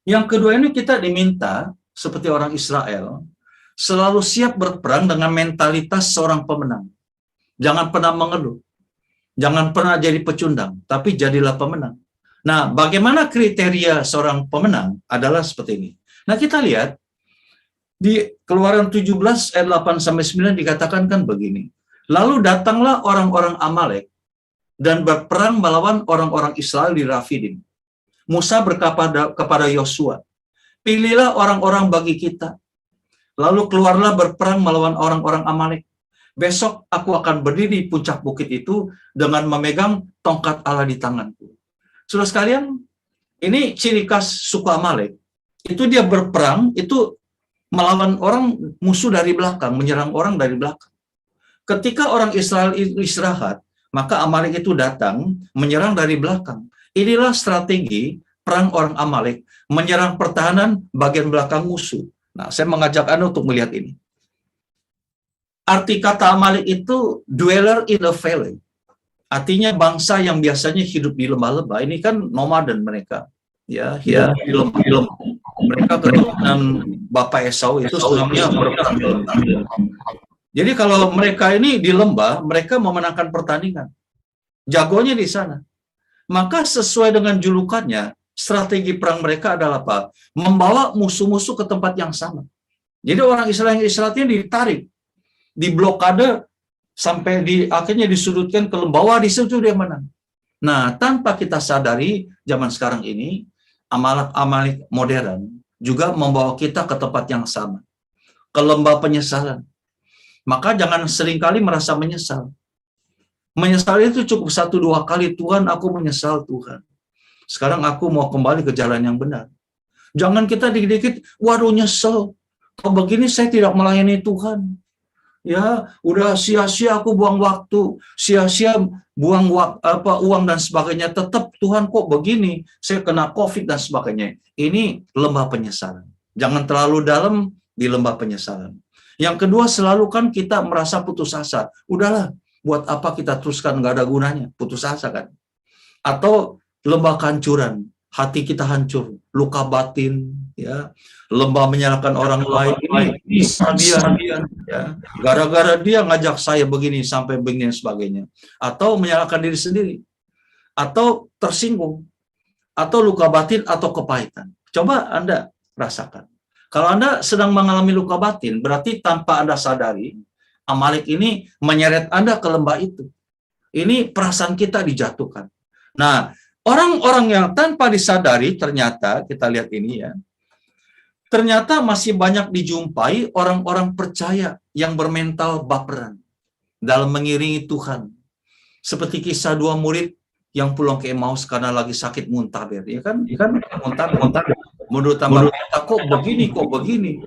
Yang kedua ini kita diminta, seperti orang Israel, selalu siap berperang dengan mentalitas seorang pemenang. Jangan pernah mengeluh. Jangan pernah jadi pecundang, tapi jadilah pemenang. Nah, bagaimana kriteria seorang pemenang adalah seperti ini. Nah, kita lihat, di Keluaran 17 ayat 8-9 dikatakan kan begini. Lalu datanglah orang-orang Amalek dan berperang melawan orang-orang Israel di Rafidim. Musa berkata kepada Yosua, pilihlah orang-orang bagi kita. Lalu keluarlah berperang melawan orang-orang Amalek. Besok aku akan berdiri di puncak bukit itu dengan memegang tongkat Allah di tanganku. Saudara sekalian, ini ciri khas suku Amalek. Itu dia berperang, itu melawan orang musuh dari belakang, menyerang orang dari belakang. Ketika orang Israel istirahat, maka Amalek itu datang, menyerang dari belakang. Inilah strategi perang orang Amalek, menyerang pertahanan bagian belakang musuh. Nah, saya mengajak Anda untuk melihat ini. Arti kata Amalek itu dweller in a valley. Artinya bangsa yang biasanya hidup di lembah-lembah. Ini kan nomaden mereka. Ya, hidup di lembah-lembah. Mereka keturunan Bapak Esau itu sebenarnya berperang di lembah. Jadi kalau mereka ini di lembah, mereka memenangkan pertandingan. Jagonya di sana. Maka sesuai dengan julukannya, strategi perang mereka adalah apa? Membawa musuh-musuh ke tempat yang sama. Jadi orang Israel yang ini ditarik, diblokade sampai akhirnya disudutkan ke lembah. Di situ dia menang. Nah, tanpa kita sadari zaman sekarang ini, Amalek modern juga membawa kita ke tempat yang sama, ke lembah penyesalan. Maka jangan seringkali merasa menyesal. Menyesal itu cukup 1-2 kali, Tuhan aku menyesal Tuhan. Sekarang aku mau kembali ke jalan yang benar. Jangan kita dikit-dikit, waduh nyesel. Kalau begini saya tidak melayani Tuhan. Ya, udah sia-sia aku buang waktu, sia-sia buang uang dan sebagainya. Tetap Tuhan kok begini, saya kena COVID dan sebagainya. Ini lembah penyesalan. Jangan terlalu dalam di lembah penyesalan. Yang kedua, selalu kan kita merasa putus asa. Udahlah, buat apa kita teruskan, nggak ada gunanya, putus asa kan. Atau lembah kehancuran, hati kita hancur, luka batin, ya, lembah menyalahkan orang lain, ini dia, ya, gara-gara dia ngajak saya begini sampai begini dan sebagainya, atau menyalahkan diri sendiri, atau tersinggung, atau luka batin atau kepahitan. Coba Anda rasakan. Kalau Anda sedang mengalami luka batin, berarti tanpa Anda sadari, Amalek ini menyeret Anda ke lembah itu. Ini perasaan kita dijatuhkan. Nah, orang-orang yang tanpa disadari, ternyata kita lihat ini ya, ternyata masih banyak dijumpai orang-orang percaya yang bermental baperan dalam mengiringi Tuhan. Seperti kisah dua murid yang pulang ke Emmaus karena lagi sakit muntaber, ya kan? Muntaber. Menurut kita kok begini.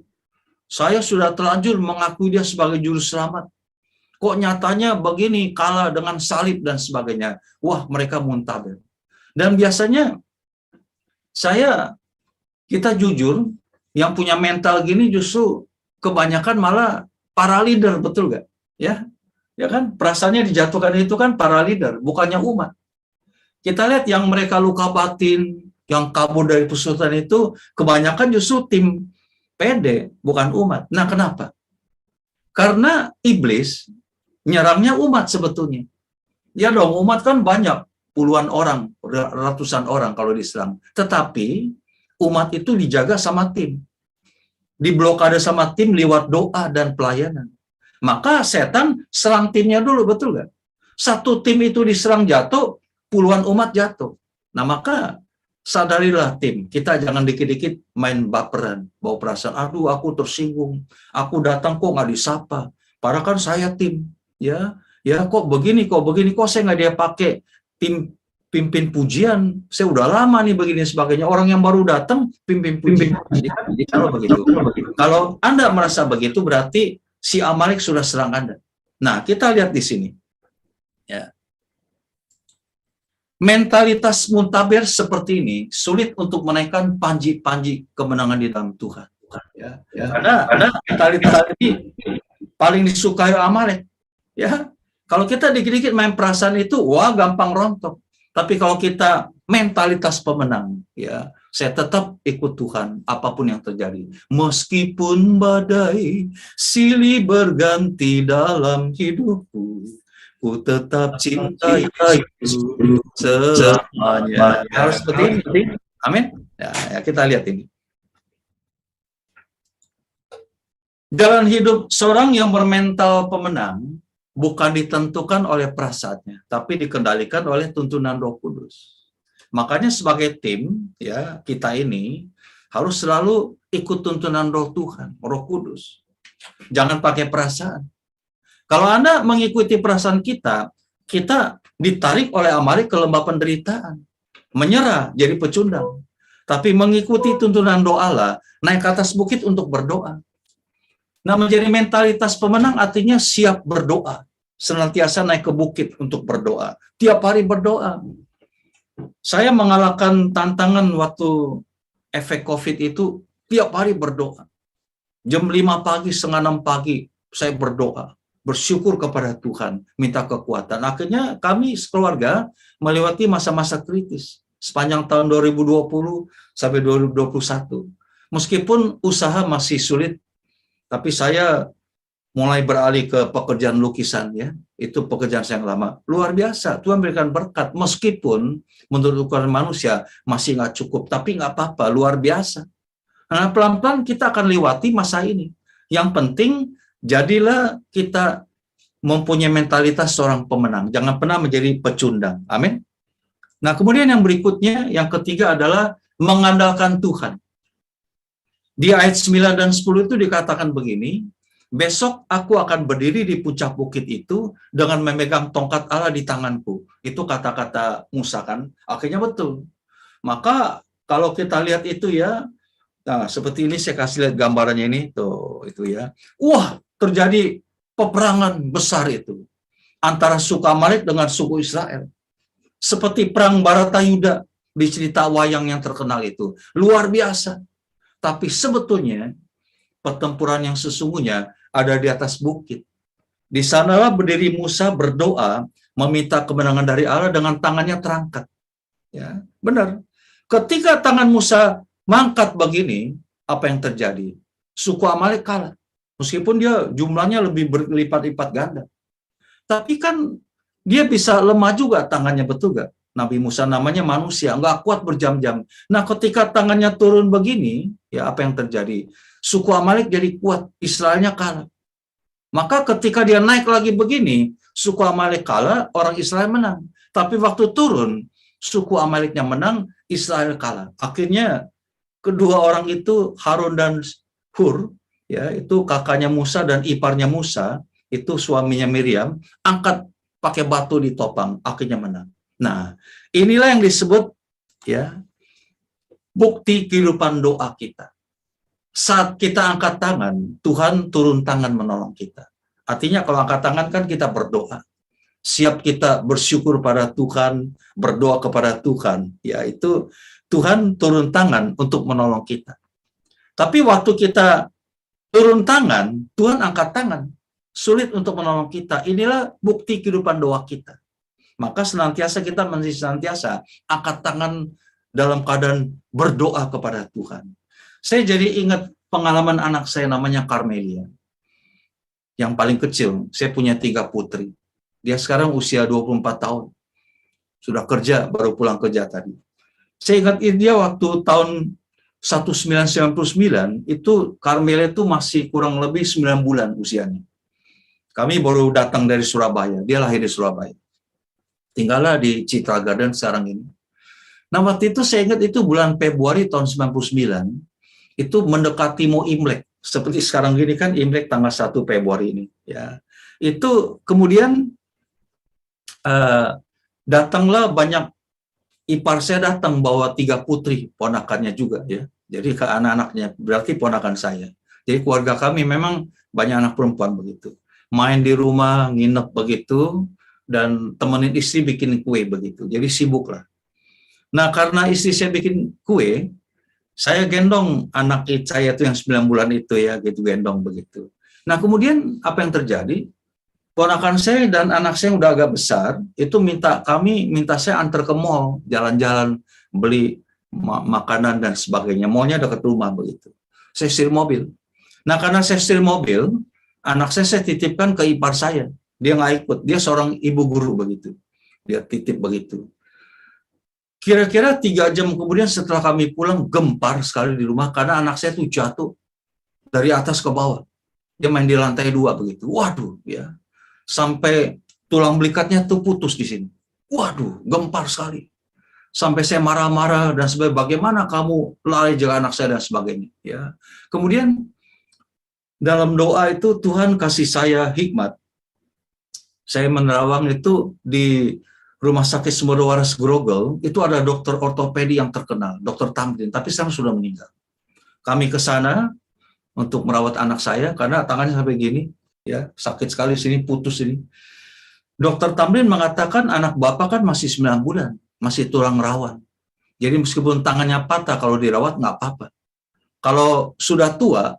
Saya sudah terlanjur mengakui dia sebagai juru selamat. Kok nyatanya begini, kalah dengan salib dan sebagainya. Wah, mereka muntaber. Dan biasanya kita jujur, yang punya mental gini justru kebanyakan malah para leader, betul gak? Ya kan? Perasaannya dijatuhkan itu kan para leader, bukannya umat. Kita lihat yang mereka luka batin, yang kabur dari pesurutan itu, kebanyakan justru tim PD, bukan umat. Nah, kenapa? Karena iblis nyerangnya umat sebetulnya. Ya dong, umat kan banyak, puluhan orang, ratusan orang kalau diserang. Tetapi umat itu dijaga sama tim. Diblokade sama tim lewat doa dan pelayanan. Maka setan serang timnya dulu, betul nggak? Satu tim itu diserang jatuh, puluhan umat jatuh. Nah, maka sadarilah tim, kita jangan dikit-dikit main baperan, bawa perasaan, aduh aku tersinggung, aku datang kok nggak disapa, padahal kan saya tim, ya kok begini, kok saya nggak dia pakai tim pimpin pujian, saya udah lama nih begini sebagainya, orang yang baru datang pimpin pujian. Jadi kalau begitu, kalau Anda merasa begitu berarti si Amalek sudah serang Anda. Nah, kita lihat di sini, ya. Mentalitas muntaber seperti ini sulit untuk menaikkan panji-panji kemenangan di dalam Tuhan. Ya. Karena mentalitas ini paling disukai Amalek. Ya, kalau kita dikit-dikit main perasaan itu, wah gampang rontok. Tapi kalau kita mentalitas pemenang, ya, saya tetap ikut Tuhan apapun yang terjadi. Meskipun badai silih berganti dalam hidupku, ku tetap cintai selamanya. Harus seperti ini. Amin. Ya, kita lihat ini. Jalan hidup seorang yang bermental pemenang bukan ditentukan oleh perasaannya, tapi dikendalikan oleh tuntunan Roh Kudus. Makanya sebagai tim, ya, kita ini harus selalu ikut tuntunan Roh Tuhan, Roh Kudus. Jangan pakai perasaan. Kalau Anda mengikuti perasaan kita ditarik oleh Amalek ke lembah penderitaan, menyerah jadi pecundang. Tapi mengikuti tuntunan doa Allah, naik ke atas bukit untuk berdoa. Nah, menjadi mentalitas pemenang artinya siap berdoa. Senantiasa naik ke bukit untuk berdoa. Tiap hari berdoa. Saya mengalahkan tantangan waktu efek COVID itu, tiap hari berdoa. Jam 5 pagi, setengah 6 pagi, saya berdoa. Bersyukur kepada Tuhan, minta kekuatan. Akhirnya kami sekeluarga melewati masa-masa kritis. Sepanjang tahun 2020 sampai 2021. Meskipun usaha masih sulit, tapi saya mulai beralih ke pekerjaan lukisan, ya. Itu pekerjaan saya yang lama. Luar biasa, Tuhan berikan berkat. Meskipun menurut ukuran manusia masih nggak cukup, tapi nggak apa-apa, luar biasa. Nah, pelan-pelan kita akan lewati masa ini. Yang penting, jadilah kita mempunyai mentalitas seorang pemenang. Jangan pernah menjadi pecundang. Amin. Nah, kemudian yang berikutnya, yang ketiga adalah mengandalkan Tuhan. Di ayat 9 dan 10 itu dikatakan begini, besok aku akan berdiri di puncak bukit itu dengan memegang tongkat Allah di tanganku. Itu kata-kata Musa kan, akhirnya betul. Maka kalau kita lihat itu ya, nah seperti ini saya kasih lihat gambarannya ini, tuh itu ya. Wah, terjadi peperangan besar itu antara suku Amalek dengan suku Israel. Seperti perang Baratayuda di cerita wayang yang terkenal itu. Luar biasa. Tapi sebetulnya pertempuran yang sesungguhnya ada di atas bukit. Di sanalah berdiri Musa berdoa meminta kemenangan dari Allah dengan tangannya terangkat. Ya, benar. Ketika tangan Musa mangkat begini, apa yang terjadi? Suku Amalek kalah. Meskipun dia jumlahnya lebih berlipat-lipat ganda. Tapi kan dia bisa lemah juga tangannya, betul gak? Nabi Musa namanya manusia, nggak kuat berjam-jam. Nah, ketika tangannya turun begini, ya apa yang terjadi? Suku Amalek jadi kuat, Israelnya kalah. Maka ketika dia naik lagi begini, suku Amalek kalah, orang Israel menang. Tapi waktu turun, suku Amaleknya menang, Israel kalah. Akhirnya kedua orang itu, Harun dan Hur, ya itu kakaknya Musa dan iparnya Musa, itu suaminya Miriam, angkat pakai batu ditopang, akhirnya menang. Nah, inilah yang disebut ya bukti kehidupan doa kita. Saat kita angkat tangan, Tuhan turun tangan menolong kita. Artinya kalau angkat tangan kan kita berdoa. Siap kita bersyukur pada Tuhan, berdoa kepada Tuhan. Ya, itu Tuhan turun tangan untuk menolong kita. Tapi waktu kita turun tangan, Tuhan angkat tangan. Sulit untuk menolong kita. Inilah bukti kehidupan doa kita. Maka senantiasa kita mesti senantiasa angkat tangan dalam keadaan berdoa kepada Tuhan. Saya jadi ingat pengalaman anak saya namanya Carmelia. Yang paling kecil, saya punya 3 putri. Dia sekarang usia 24 tahun. Sudah kerja, baru pulang kerja tadi. Saya ingat dia waktu tahun 1999, itu Carmelia itu masih kurang lebih 9 bulan usianya. Kami baru datang dari Surabaya, dia lahir di Surabaya. Tinggallah di Citra Garden sekarang ini. Nah, waktu itu saya ingat itu bulan Februari tahun 99, itu mendekati mau Imlek. Seperti sekarang gini kan Imlek tanggal 1 Februari ini. Ya, itu kemudian datanglah banyak, ipar saya datang bawa 3 putri, ponakannya juga ya. Jadi ke anak-anaknya, berarti ponakan saya. Jadi keluarga kami memang banyak anak perempuan begitu. Main di rumah, nginep begitu, dan temenin istri bikin kue begitu. Jadi sibuk lah. Nah, karena istri saya bikin kue, saya gendong anak saya itu yang 9 bulan itu ya, gitu gendong begitu. Nah, kemudian apa yang terjadi? Ponakan saya dan anak saya yang udah agak besar, itu minta saya antar ke mall, jalan-jalan, beli makanan dan sebagainya. Mallnya dekat rumah begitu. Saya setir mobil. Nah, karena saya setir mobil, anak saya titipkan ke ipar saya. Dia nggak ikut, dia seorang ibu guru begitu. Dia titip begitu. Kira-kira 3 jam kemudian setelah kami pulang, gempar sekali di rumah karena anak saya tuh jatuh dari atas ke bawah. Dia main di lantai 2 begitu. Waduh, ya. Sampai tulang belikatnya tuh putus di sini. Waduh, gempar sekali. Sampai saya marah-marah dan sebagainya. Bagaimana kamu lalai jaga anak saya dan sebagainya. Ya. Kemudian dalam doa itu Tuhan kasih saya hikmat. Saya menerawang itu di Rumah Sakit Sumber Waras Grogol, itu ada dokter ortopedi yang terkenal, Dokter Tamrin, tapi sekarang sudah meninggal. Kami ke sana untuk merawat anak saya, karena tangannya sampai gini, ya sakit sekali sini, putus ini. Dokter Tamrin mengatakan anak bapak kan masih 9 bulan, masih tulang rawan. Jadi meskipun tangannya patah, kalau dirawat nggak apa-apa. Kalau sudah tua,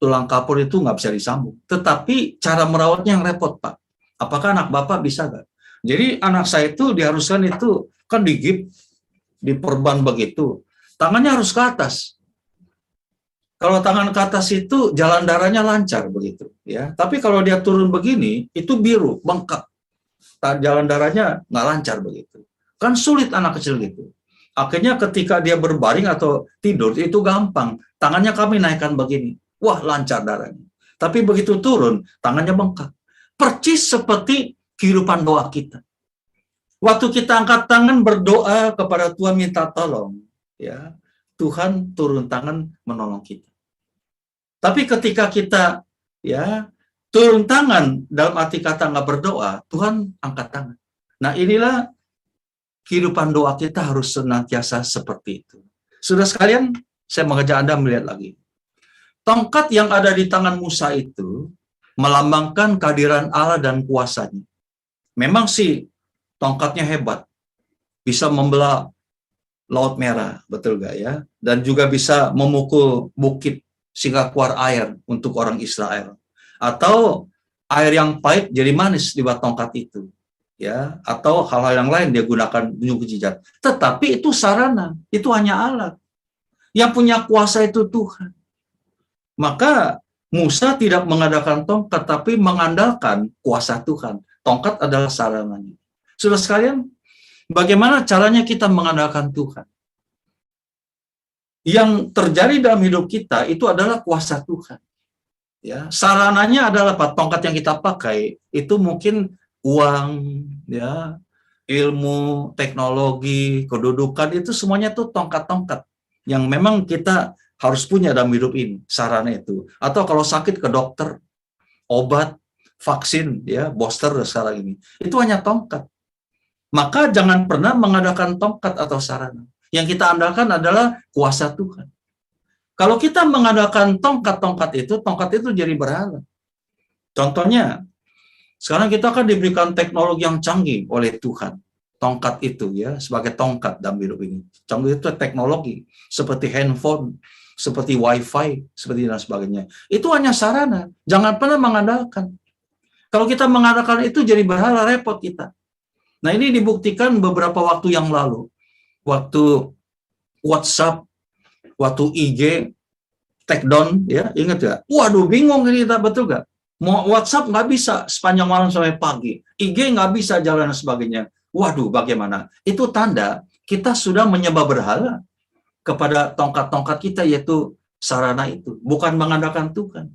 tulang kapur itu nggak bisa disambung. Tetapi cara merawatnya yang repot, Pak. Apakah anak bapak bisa nggak? Jadi anak saya itu diharuskan itu kan digip, diperban begitu. Tangannya harus ke atas. Kalau tangan ke atas itu jalan darahnya lancar begitu, ya. Tapi kalau dia turun begini, itu biru, bengkak. Jalan darahnya nggak lancar begitu. Kan sulit anak kecil gitu. Akhirnya ketika dia berbaring atau tidur itu gampang. Tangannya kami naikkan begini. Wah, lancar darahnya. Tapi begitu turun, tangannya bengkak. Percis seperti kehidupan doa kita. Waktu kita angkat tangan berdoa kepada Tuhan minta tolong, ya, Tuhan turun tangan menolong kita. Tapi ketika kita ya turun tangan dalam arti kata nggak berdoa, Tuhan angkat tangan. Nah, inilah kehidupan doa kita harus senantiasa seperti itu. Sudah sekalian, saya mengajak Anda melihat lagi. Tongkat yang ada di tangan Musa itu melambangkan kehadiran Allah dan kuasanya. Memang sih tongkatnya hebat, bisa membelah Laut Merah, betul gak ya? Dan juga bisa memukul bukit sehingga keluar air untuk orang Israel. Atau air yang pahit jadi manis di bawah tongkat itu. Ya, atau hal-hal yang lain dia gunakan mujizat. Tetapi itu sarana, itu hanya alat. Yang punya kuasa itu Tuhan. Maka Musa tidak mengadakan tongkat, tapi mengandalkan kuasa Tuhan. Tongkat adalah sarananya. Saudara sekalian, bagaimana caranya kita mengandalkan Tuhan? Yang terjadi dalam hidup kita itu adalah kuasa Tuhan. Ya, sarananya adalah apa? Tongkat yang kita pakai itu mungkin uang, ya, ilmu, teknologi, kedudukan, itu semuanya tuh tongkat-tongkat yang memang kita harus punya dalam hidup ini, sarana itu. Atau kalau sakit ke dokter, obat, vaksin, ya, booster sekarang ini, itu hanya tongkat. Maka jangan pernah mengadakan tongkat atau sarana. Yang kita andalkan adalah kuasa Tuhan. Kalau kita mengadakan tongkat itu jadi berhala. Contohnya, sekarang kita akan diberikan teknologi yang canggih oleh Tuhan. Tongkat itu ya, sebagai tongkat dalam hidup ini. Canggih itu teknologi, seperti handphone, seperti wifi, seperti dan sebagainya. Itu hanya sarana, jangan pernah mengandalkan. Kalau kita mengandalkan itu jadi berhala, repot kita. Nah ini dibuktikan beberapa waktu yang lalu. Waktu WhatsApp, waktu IG, take down, ya, ingat gak? Waduh, bingung ini kita, betul gak? Mau WhatsApp nggak bisa sepanjang malam sampai pagi, IG nggak bisa jalan dan sebagainya. Waduh, bagaimana? Itu tanda kita sudah menyembah berhala kepada tongkat-tongkat kita, yaitu sarana itu. Bukan mengandalkan Tuhan.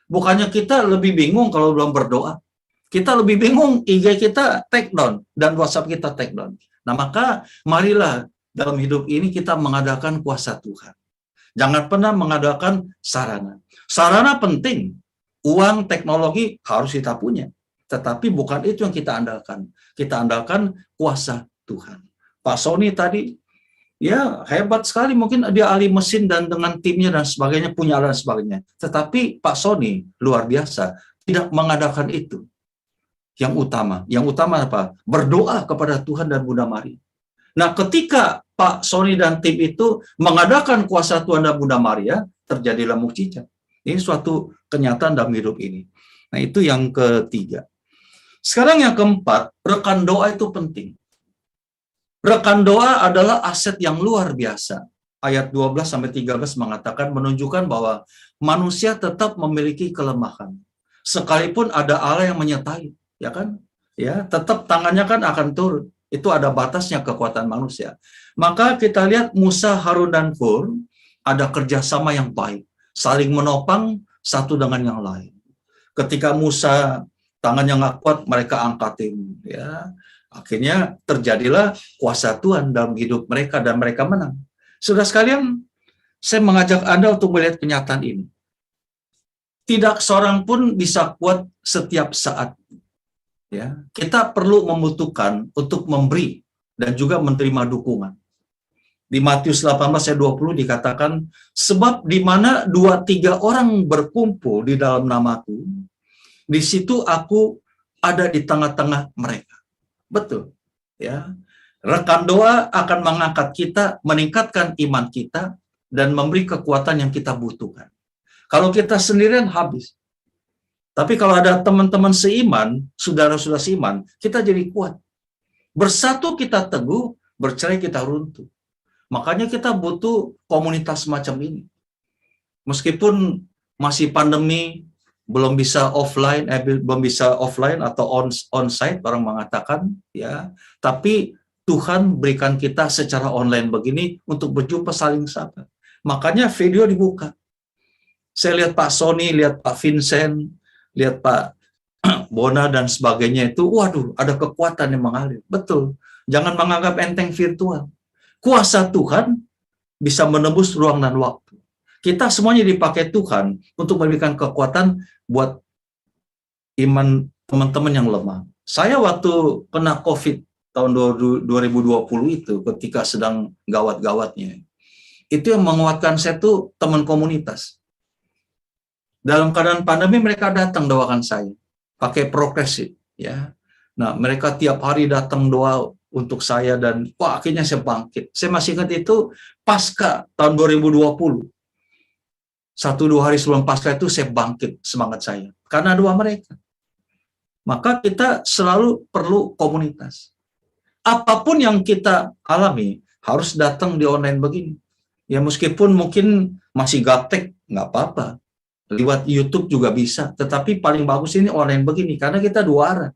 Bukannya kita lebih bingung kalau belum berdoa. Kita lebih bingung IG kita take down dan WhatsApp kita take down. Nah maka marilah dalam hidup ini kita mengandalkan kuasa Tuhan. Jangan pernah mengandalkan sarana. Sarana penting. Uang, teknologi harus kita punya. Tetapi bukan itu yang kita andalkan. Kita andalkan kuasa Tuhan. Pak Sony tadi, ya hebat sekali. Mungkin dia ahli mesin dan dengan timnya dan sebagainya, punya alat dan sebagainya. Tetapi Pak Sony luar biasa. Tidak mengandalkan itu. Yang utama apa? Berdoa kepada Tuhan dan Bunda Maria. Nah, ketika Pak Sony dan tim itu mengadakan kuasa Tuhan dan Bunda Maria, terjadilah mukjizat. Ini suatu kenyataan dalam hidup ini. Nah, itu yang ketiga. Sekarang yang keempat, rekan doa itu penting. Rekan doa adalah aset yang luar biasa. Ayat 12-13 mengatakan, menunjukkan bahwa manusia tetap memiliki kelemahan. Sekalipun ada Allah yang menyertai, ya kan? Ya, tetap tangannya kan akan turun. Itu ada batasnya kekuatan manusia. Maka kita lihat Musa, Harun, dan Hur ada kerjasama yang baik. Saling menopang satu dengan yang lain. Ketika Musa tangannya nggak kuat, mereka angkatin. Ya, akhirnya terjadilah kuasa Tuhan dalam hidup mereka dan mereka menang. Saudara sekalian, saya mengajak Anda untuk melihat kenyataan ini. Tidak seorang pun bisa kuat setiap saat. Ya, kita perlu membutuhkan untuk memberi dan juga menerima dukungan. Di Matius 18 ayat 20 dikatakan, sebab di mana 2-3 orang berkumpul di dalam namaku, di situ aku ada di tengah-tengah mereka. Betul. Ya. Rekan doa akan mengangkat kita, meningkatkan iman kita, dan memberi kekuatan yang kita butuhkan. Kalau kita sendirian habis. Tapi kalau ada teman-teman seiman, saudara-saudara seiman, kita jadi kuat. Bersatu kita teguh, bercerai kita runtuh. Makanya kita butuh komunitas semacam ini. Meskipun masih pandemi, belum bisa offline atau on-site, orang mengatakan, ya. Tapi Tuhan berikan kita secara online begini untuk berjumpa, saling sapa. Makanya video dibuka. Saya lihat Pak Sony, lihat Pak Vincent, lihat Pak Bona dan sebagainya itu, waduh, ada kekuatan yang mengalir. Betul. Jangan menganggap enteng virtual. Kuasa Tuhan bisa menembus ruang dan waktu. Kita semuanya dipakai Tuhan untuk memberikan kekuatan buat iman teman-teman yang lemah. Saya waktu kena COVID tahun 2020 itu, ketika sedang gawat-gawatnya, itu yang menguatkan saya tuh teman komunitas. Dalam keadaan pandemi mereka datang doakan saya, pakai progresif, ya. Nah mereka tiap hari datang doa untuk saya dan wah akhirnya saya bangkit. Saya masih ingat itu pasca tahun 2020. 1-2 hari sebelum pasca itu saya bangkit semangat saya karena doa mereka. maka kita selalu perlu komunitas. Apapun yang kita alami harus datang di online begini. Ya meskipun mungkin masih gaptek, nggak apa-apa. Lewat YouTube juga bisa. Tetapi paling bagus ini online begini, karena kita dua arah.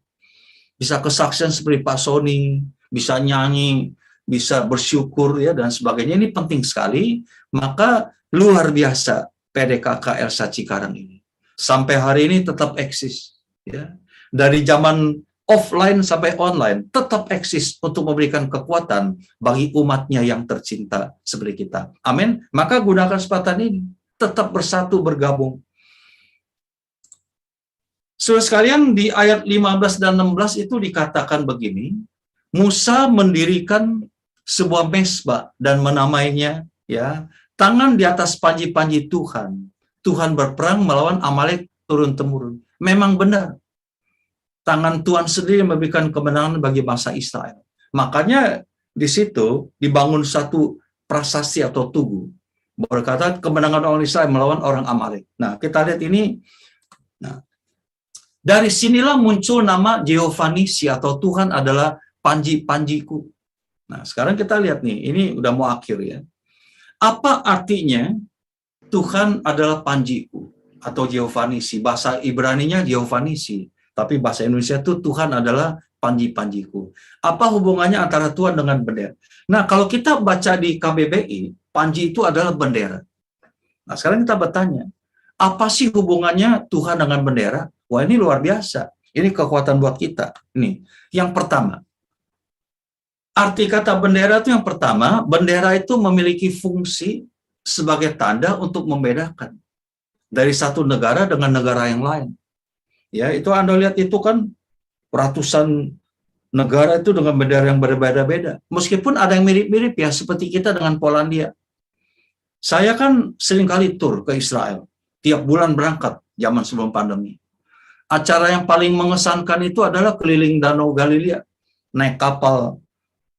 Bisa kesaksian seperti Pak Sony, bisa nyanyi, bisa bersyukur ya dan sebagainya. Ini penting sekali. Maka luar biasa PDKK Elsa Cikarang ini. Sampai hari ini tetap eksis. Ya. Dari zaman offline sampai online tetap eksis untuk memberikan kekuatan bagi umatnya yang tercinta seperti kita. Amin. Maka gunakan kesempatan ini. Tetap bersatu, bergabung. Saudara sekalian, di ayat 15 dan 16 itu dikatakan begini, Musa mendirikan sebuah mesbah dan menamainya, ya, tangan di atas panji-panji Tuhan. Tuhan berperang melawan Amalek turun-temurun. Memang benar. Tangan Tuhan sendiri memberikan kemenangan bagi bangsa Israel. Makanya di situ dibangun satu prasasti atau tugu. Berkata kemenangan orang Israel melawan orang Amalek. Nah, kita lihat ini. Nah, dari sinilah muncul nama Jehovah Nisi atau Tuhan adalah panji-panjiku. Nah, sekarang kita lihat nih, ini udah mau akhir ya. Apa artinya Tuhan adalah panjiku atau Jehovah Nisi? Bahasa Ibraninya Jehovah Nisi, tapi bahasa Indonesia itu Tuhan adalah panji-panjiku. Apa hubungannya antara Tuhan dengan bendera? Nah, kalau kita baca di KBBI, panji itu adalah bendera. Nah, sekarang kita bertanya, apa sih hubungannya Tuhan dengan bendera? Wah, ini luar biasa. Ini kekuatan buat kita. Ini, yang pertama. Arti kata bendera itu yang pertama, bendera itu memiliki fungsi sebagai tanda untuk membedakan dari satu negara dengan negara yang lain. Ya, itu Anda lihat itu kan ratusan negara itu dengan bendera yang berbeda-beda. Meskipun ada yang mirip-mirip ya, seperti kita dengan Polandia. Saya kan seringkali tur ke Israel. Tiap bulan berangkat, zaman sebelum pandemi. Acara yang paling mengesankan itu adalah keliling Danau Galilea. Naik kapal.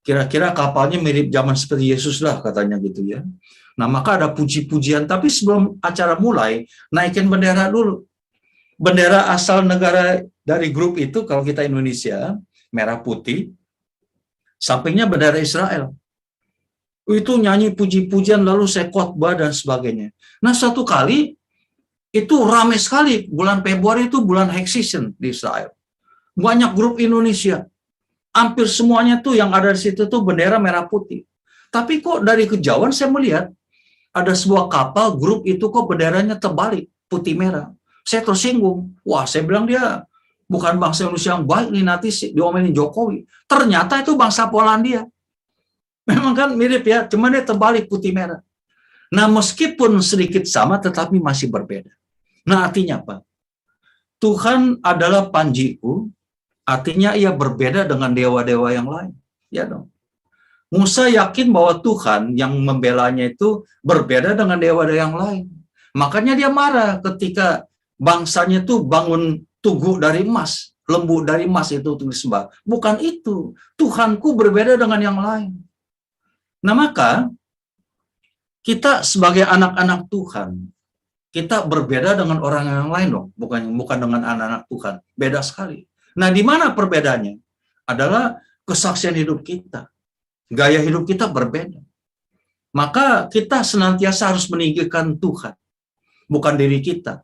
Kira-kira kapalnya mirip zaman seperti Yesus lah katanya gitu ya. Nah, maka ada puji-pujian. Tapi sebelum acara mulai, naikin bendera dulu. Bendera asal negara dari grup itu, kalau kita Indonesia, merah putih, sampingnya bendera Israel. Itu nyanyi puji-pujian, lalu saya khotbah dan sebagainya. Nah, satu kali, itu ramai sekali. Bulan Februari itu bulan high season di Israel. Banyak grup Indonesia. Hampir semuanya tuh yang ada di situ tuh bendera merah putih. Tapi kok dari kejauhan saya melihat ada sebuah kapal, grup itu kok benderanya terbalik, putih merah. Saya tersinggung. Wah, saya bilang dia bukan bangsa Indonesia yang baik nih, nanti diomelin Jokowi. Ternyata itu bangsa Polandia. Memang kan mirip ya, cuma dia terbalik putih merah. Nah, meskipun sedikit sama, tetapi masih berbeda. Nah, artinya apa? Tuhan adalah panjiku, artinya ia berbeda dengan dewa-dewa yang lain. Ya dong. Musa yakin bahwa Tuhan yang membelanya itu berbeda dengan dewa-dewa yang lain. Makanya dia marah ketika bangsanya itu bangun tugu dari emas, lembu dari emas itu untuk disembah. Bukan itu. Tuhanku berbeda dengan yang lain. Nah, maka kita sebagai anak-anak Tuhan, kita berbeda dengan orang yang lain dong, bukan dengan anak-anak Tuhan. Beda sekali. Nah, di mana perbedaannya? Adalah kesaksian hidup kita. Gaya hidup kita berbeda. Maka kita senantiasa harus meninggikan Tuhan, bukan diri kita.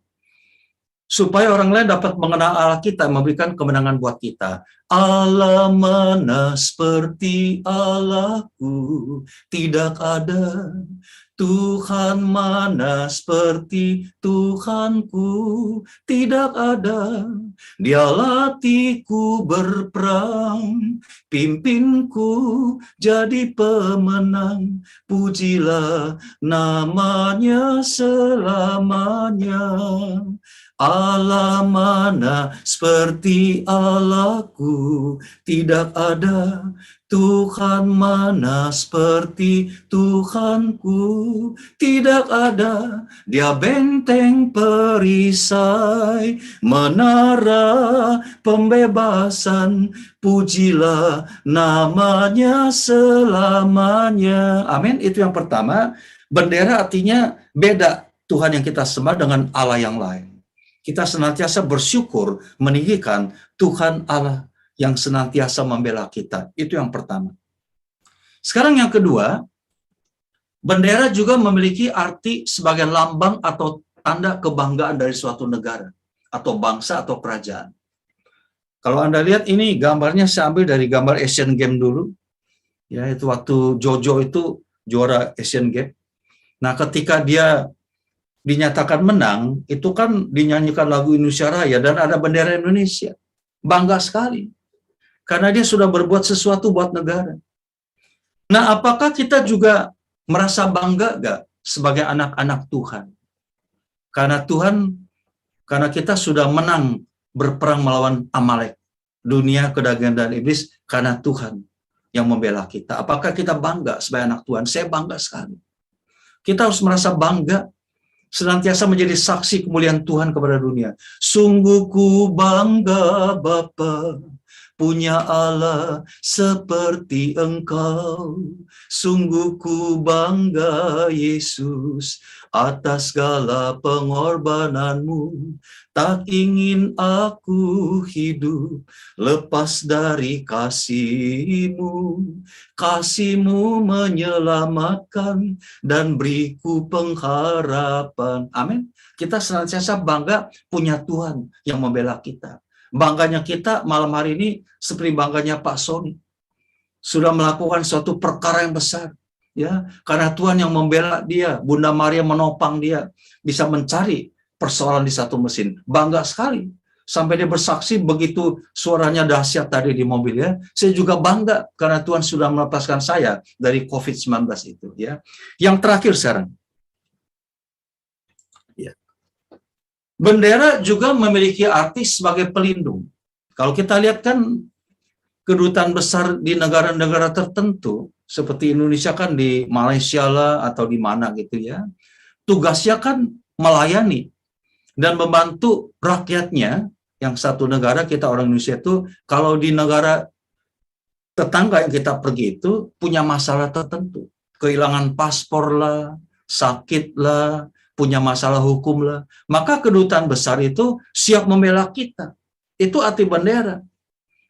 Supaya orang lain dapat mengenal Allah kita, memberikan kemenangan buat kita. Allah mana seperti Allahku, tidak ada. Tuhan mana seperti Tuhanku, tidak ada. Dia latihku berperang, pimpinku jadi pemenang. Pujilah namanya selamanya. Allah mana seperti Allahku, tidak ada. Tuhan mana seperti Tuhanku, tidak ada. Dia benteng perisai, menara pembebasan. Pujilah namanya selamanya. Amin. Itu yang pertama. Bendera artinya beda Tuhan yang kita sembah dengan Allah yang lain. Kita senantiasa bersyukur meninggikan Tuhan Allah yang senantiasa membela kita. Itu yang pertama. Sekarang yang kedua, bendera juga memiliki arti sebagai lambang atau tanda kebanggaan dari suatu negara atau bangsa atau kerajaan. Kalau Anda lihat ini gambarnya saya ambil dari gambar Asian Games dulu. Ya, itu waktu Jojo itu juara Asian Games. Nah, ketika dia dinyatakan menang, itu kan dinyanyikan lagu Indonesia Raya dan ada bendera Indonesia. Bangga sekali. Karena dia sudah berbuat sesuatu buat negara. Nah, apakah kita juga merasa bangga gak sebagai anak-anak Tuhan? Karena kita sudah menang berperang melawan Amalek, dunia, kedagingan, dan iblis, karena Tuhan yang membela kita. Apakah kita bangga sebagai anak Tuhan? Saya bangga sekali. Kita harus merasa bangga, senantiasa menjadi saksi kemuliaan Tuhan kepada dunia. Sungguh ku bangga Bapa, punya Allah seperti Engkau. Sungguh ku bangga Yesus atas segala pengorbananmu. Tak ingin aku hidup lepas dari kasih-Mu. Kasih-Mu menyelamatkan dan beriku pengharapan. Amin. Kita senantiasa bangga punya Tuhan yang membela kita. Bangganya kita malam hari ini seperti bangganya Pak Sony. Sudah melakukan suatu perkara yang besar. Ya, karena Tuhan yang membela dia, Bunda Maria menopang dia, bisa mencari persoalan di satu mesin. Bangga sekali. Sampai dia bersaksi begitu suaranya dahsyat tadi di mobil ya. Saya juga bangga karena Tuhan sudah melepaskan saya dari COVID-19 itu ya. Yang terakhir sekarang. Ya. Bendera juga memiliki arti sebagai pelindung. Kalau kita lihat kan kedutaan besar di negara-negara tertentu seperti Indonesia kan di Malaysia lah atau di mana gitu ya. Tugasnya kan melayani dan membantu rakyatnya. Yang satu negara, kita orang Indonesia itu, kalau di negara tetangga yang kita pergi itu, punya masalah tertentu. Kehilangan paspor lah, sakit lah, punya masalah hukum lah. Maka kedutaan besar itu siap membela kita. Itu arti bendera.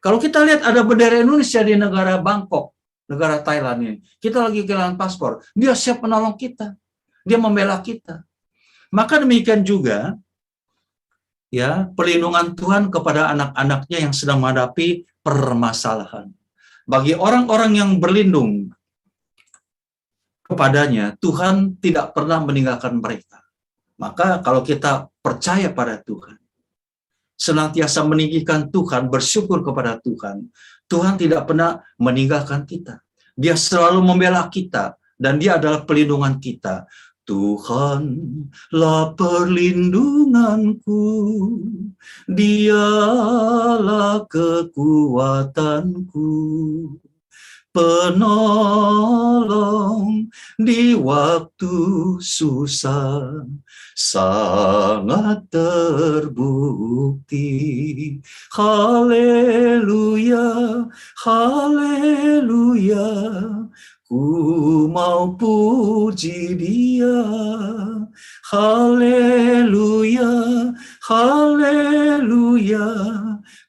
Kalau kita lihat ada bendera Indonesia di negara Bangkok, negara Thailand ini. Kita lagi kehilangan paspor. Dia siap menolong kita. Dia membela kita. Maka demikian juga, ya, perlindungan Tuhan kepada anak-anaknya yang sedang menghadapi permasalahan. Bagi orang-orang yang berlindung kepadanya, Tuhan tidak pernah meninggalkan mereka. Maka kalau kita percaya pada Tuhan, senantiasa meninggikan Tuhan, bersyukur kepada Tuhan, Tuhan tidak pernah meninggalkan kita. Dia selalu membela kita, dan dia adalah perlindungan kita. Tuhanlah perlindunganku, Dialah kekuatanku, penolong di waktu susah, sangat terbukti. Haleluya, haleluya. Ku mau puji Dia, haleluya, haleluya.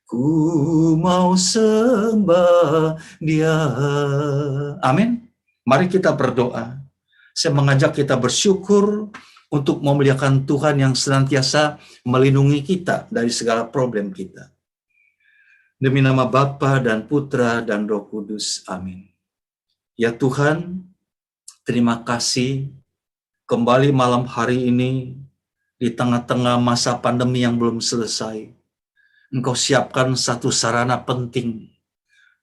Ku mau sembah Dia. Amin. Mari kita berdoa. Saya mengajak kita bersyukur untuk memuliakan Tuhan yang senantiasa melindungi kita dari segala problem kita. Demi nama Bapa dan Putra dan Roh Kudus. Amin. Ya Tuhan, terima kasih kembali malam hari ini di tengah-tengah masa pandemi yang belum selesai. Engkau siapkan satu sarana penting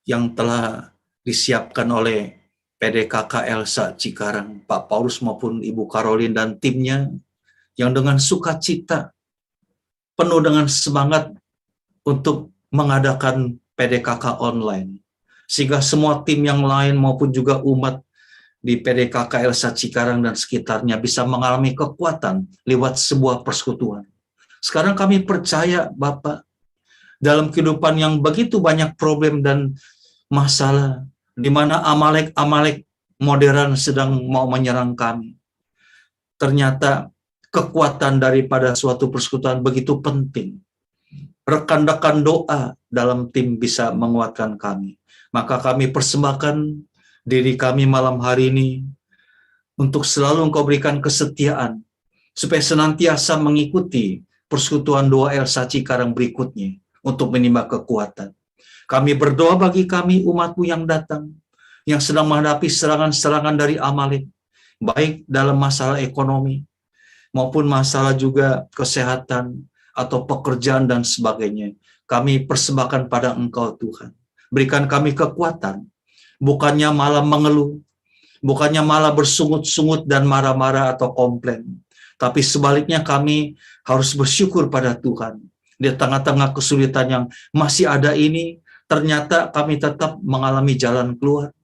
yang telah disiapkan oleh PDKK Elsa Cikarang, Pak Paulus maupun Ibu Karolin dan timnya yang dengan sukacita, penuh dengan semangat untuk mengadakan PDKK online. Sehingga semua tim yang lain maupun juga umat di PDKK Elsa Cikarang dan sekitarnya bisa mengalami kekuatan lewat sebuah persekutuan. Sekarang kami percaya Bapak, dalam kehidupan yang begitu banyak problem dan masalah, di mana Amalek-Amalek modern sedang mau menyerang kami. Ternyata kekuatan daripada suatu persekutuan begitu penting. Rekan-rekan doa dalam tim bisa menguatkan kami. Maka kami persembahkan diri kami malam hari ini untuk selalu Engkau berikan kesetiaan, supaya senantiasa mengikuti persekutuan doa Elsa Cikarang berikutnya untuk menimba kekuatan. Kami berdoa bagi kami umat-Mu yang datang, yang sedang menghadapi serangan-serangan dari Amalek, baik dalam masalah ekonomi, maupun masalah juga kesehatan, atau pekerjaan dan sebagainya. Kami persembahkan pada Engkau Tuhan. Berikan kami kekuatan, bukannya malah mengeluh, bukannya malah bersungut-sungut dan marah-marah atau komplain, tapi sebaliknya kami harus bersyukur pada Tuhan. Di tengah-tengah kesulitan yang masih ada ini, ternyata kami tetap mengalami jalan keluar.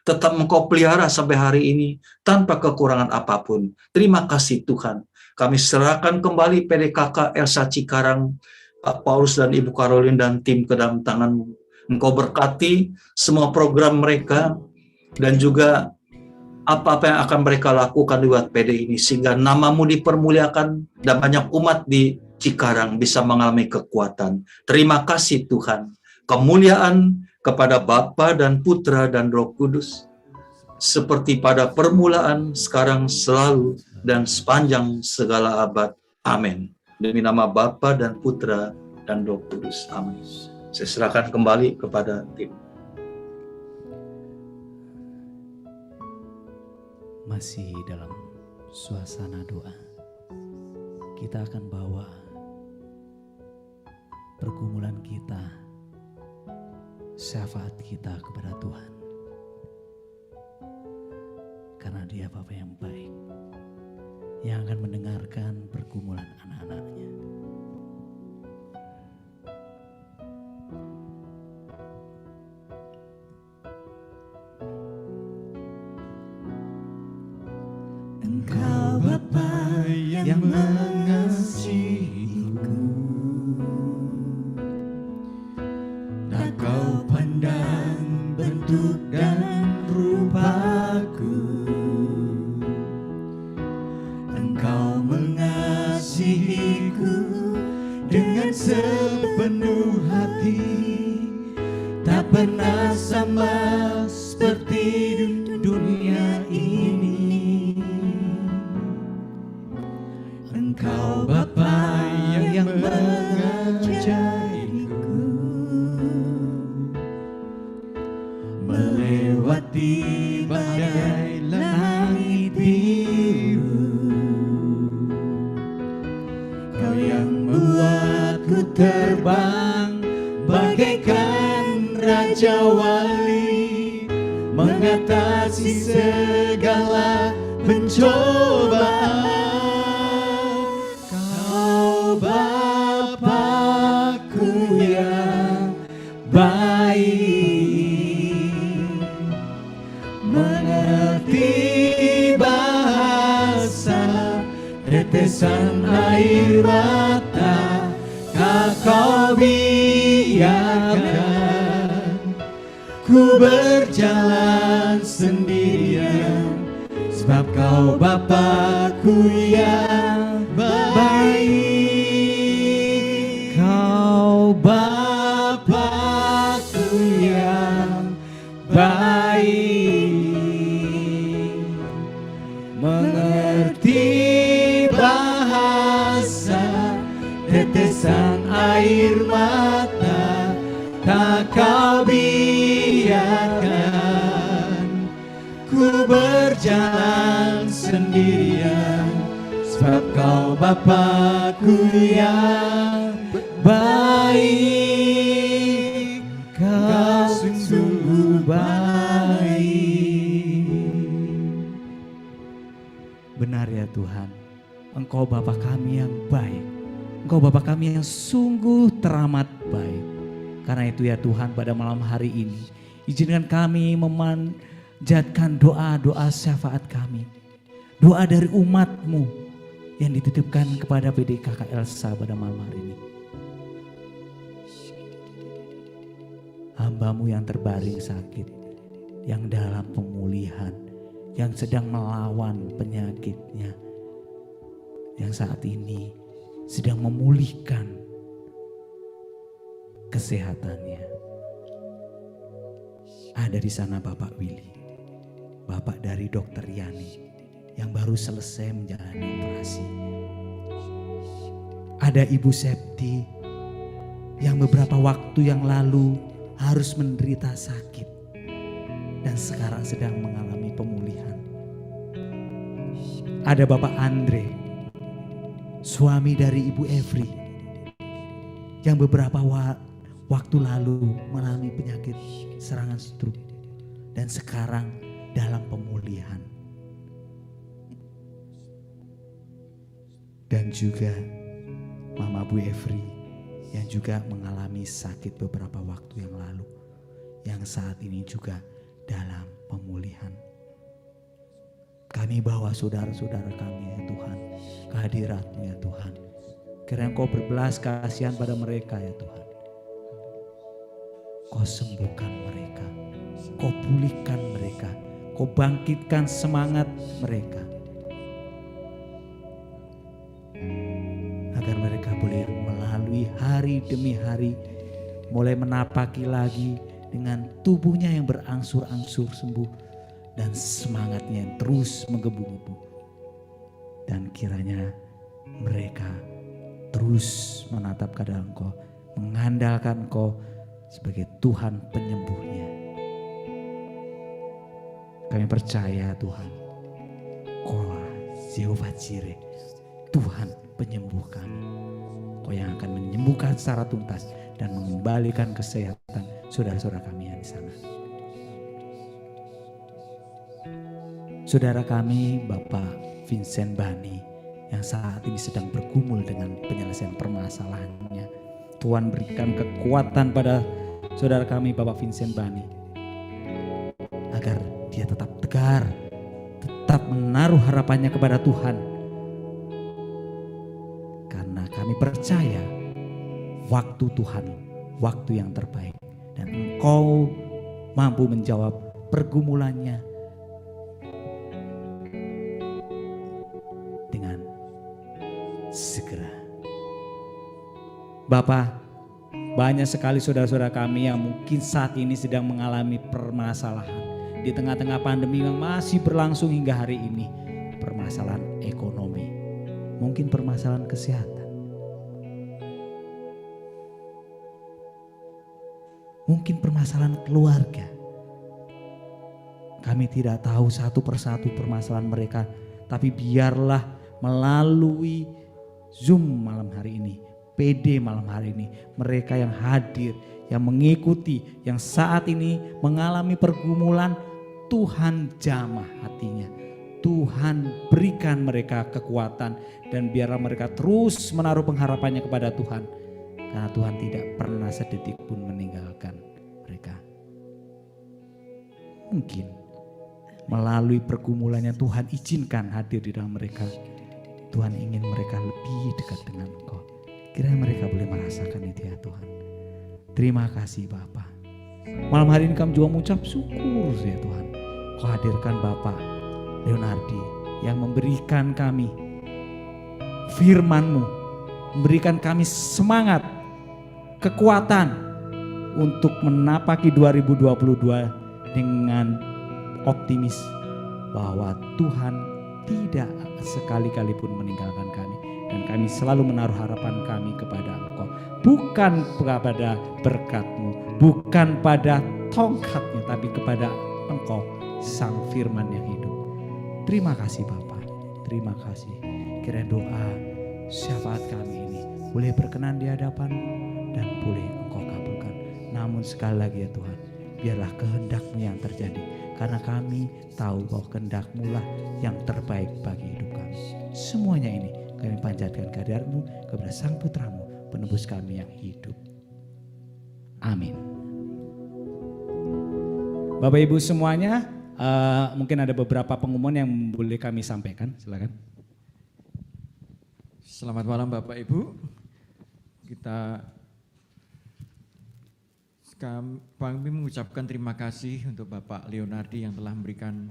Tetap Engkau pelihara sampai hari ini tanpa kekurangan apapun. Terima kasih Tuhan. Kami serahkan kembali PDKK Elsa Cikarang, Pak Paulus dan Ibu Karolin dan tim ke dalam tangan-Mu. Engkau berkati semua program mereka dan juga apa-apa yang akan mereka lakukan lewat PD ini, sehingga nama-Mu dipermuliakan dan banyak umat di Cikarang bisa mengalami kekuatan. Terima kasih Tuhan. Kemuliaan kepada Bapa dan Putra dan Roh Kudus, seperti pada permulaan, sekarang, selalu, dan sepanjang segala abad. Amin. Demi nama Bapa dan Putra dan Roh Kudus. Amin. Saya serahkan kembali kepada tim. Masih dalam suasana doa, kita akan bawa pergumulan kita, syafaat kita kepada Tuhan. Karena Dia Bapa yang baik, yang akan mendengarkan pergumulan anak-anaknya. Engkau Bapa yang mengasihiku, tak Kau pandang bentuk dan rupaku. Engkau mengasihiku dengan sepenuh hati, tak pernah sama seperti dunia ini. Engkau Bapa yang mengajariku melewati badai langit biru. Kau yang membuatku terbang bagaikan Raja Wali, mengatasi segala pencobaan. Kau Bapa-Ku yang baik, mengerti bahasa tetesan air mata. Kau biarkan ku berjalan sendirian, sebab Kau Bapa-Ku yang baik. Kau Bapa-Ku yang baik, mengerti bahasa tetesan air mata. Tak Kau biarkan ku berjalan sendirian, sebab Kau Bapa-Ku yang baik. Kau sungguh baik. Benar ya Tuhan, Engkau Bapa kami yang baik. Engkau Bapa kami yang sungguh teramat baik. Karena itu ya Tuhan, pada malam hari ini izinkan kami memanjatkan doa-doa syafaat kami. Doa dari umat-Mu yang dititipkan kepada PDKK Elsa pada malam hari ini. Hamba-Mu yang terbaring sakit, yang dalam pemulihan, yang sedang melawan penyakitnya, yang saat ini sedang memulihkan kesehatannya. Ada di sana Bapak Willy, Bapak dari Dokter Yani yang baru selesai menjalani operasi. Ada Ibu Septi yang beberapa waktu yang lalu harus menderita sakit dan sekarang sedang mengalami pemulihan. Ada Bapak Andre, suami dari Ibu Evri, yang beberapa waktu lalu mengalami penyakit serangan stroke dan sekarang dalam pemulihan. Dan juga Mama Bu Evri yang juga mengalami sakit beberapa waktu yang lalu, yang saat ini juga dalam pemulihan. Kami bawa saudara-saudara kami ya Tuhan, kehadirat-Mu ya Tuhan. Kiranya Engkau berbelas kasihan pada mereka ya Tuhan. Kau sembuhkan mereka, Kau pulihkan mereka, Kau bangkitkan semangat mereka. Agar mereka boleh melalui hari demi hari, mulai menapaki lagi dengan tubuhnya yang berangsur-angsur sembuh dan semangatnya yang terus menggebu-gebu. Dan kiranya mereka terus menatap kepada Engkau, mengandalkan Engkau sebagai Tuhan penyembuhnya. Kami percaya Tuhan, Kau Jehovah Jireh, Tuhan penyembuh kami. Kau yang akan menyembuhkan secara tuntas dan mengembalikan kesehatan saudara-saudara kami yang di sana. Saudara kami Bapak Vincent Bani yang saat ini sedang bergumul dengan penyelesaian permasalahannya. Tuhan berikan kekuatan pada saudara kami Bapak Vincent Bani agar dia tetap tegar, tetap menaruh harapannya kepada Tuhan. Karena kami percaya waktu Tuhan, waktu yang terbaik, dan Engkau mampu menjawab pergumulannya dengan segera. Bapak, banyak sekali saudara-saudara kami yang mungkin saat ini sedang mengalami permasalahan di tengah-tengah pandemi yang masih berlangsung hingga hari ini. Permasalahan ekonomi, mungkin permasalahan kesehatan, mungkin permasalahan keluarga. Kami tidak tahu satu persatu permasalahan mereka, tapi biarlah melalui Zoom malam hari ini, PD malam hari ini, mereka yang hadir, yang mengikuti, yang saat ini mengalami pergumulan, Tuhan jamah hatinya. Tuhan berikan mereka kekuatan dan biarlah mereka terus menaruh pengharapannya kepada Tuhan. Karena Tuhan tidak pernah sedetik pun meninggalkan mereka. Mungkin melalui pergumulannya Tuhan izinkan hadir di dalam mereka. Tuhan ingin mereka lebih dekat dengan Engkau. Kiranya mereka boleh merasakan itu ya Tuhan. Terima kasih Bapa. Malam hari ini kami juga mengucap syukur ya Tuhan. Kau hadirkan Bapak Leonardi yang memberikan kami firman-Mu, memberikan kami semangat, kekuatan untuk menapaki 2022 dengan optimis bahwa Tuhan tidak sekali-kali pun meninggalkan kami. Dan kami selalu menaruh harapan kami kepada Engkau. Bukan kepada berkat-Mu, bukan pada tongkatnya, tapi kepada Engkau, Sang Firman yang hidup. Terima kasih Bapa, terima kasih. Kiranya doa syafaat kami ini boleh berkenan di hadapan-Mu dan boleh Engkau kabulkan. Namun sekali lagi ya Tuhan, biarlah kehendak-Mu yang terjadi. Karena kami tahu bahwa kehendak-Mu lah yang terbaik bagi hidup kami. Semuanya ini kami panjatkan kehadirat-Mu kepada Sang Putra-Mu, penebus kami yang hidup. Amin. Bapak Ibu semuanya, mungkin ada beberapa pengumuman yang boleh kami sampaikan, silakan. Selamat malam Bapak Ibu. Kami mengucapkan terima kasih untuk Bapak Leonardi yang telah memberikan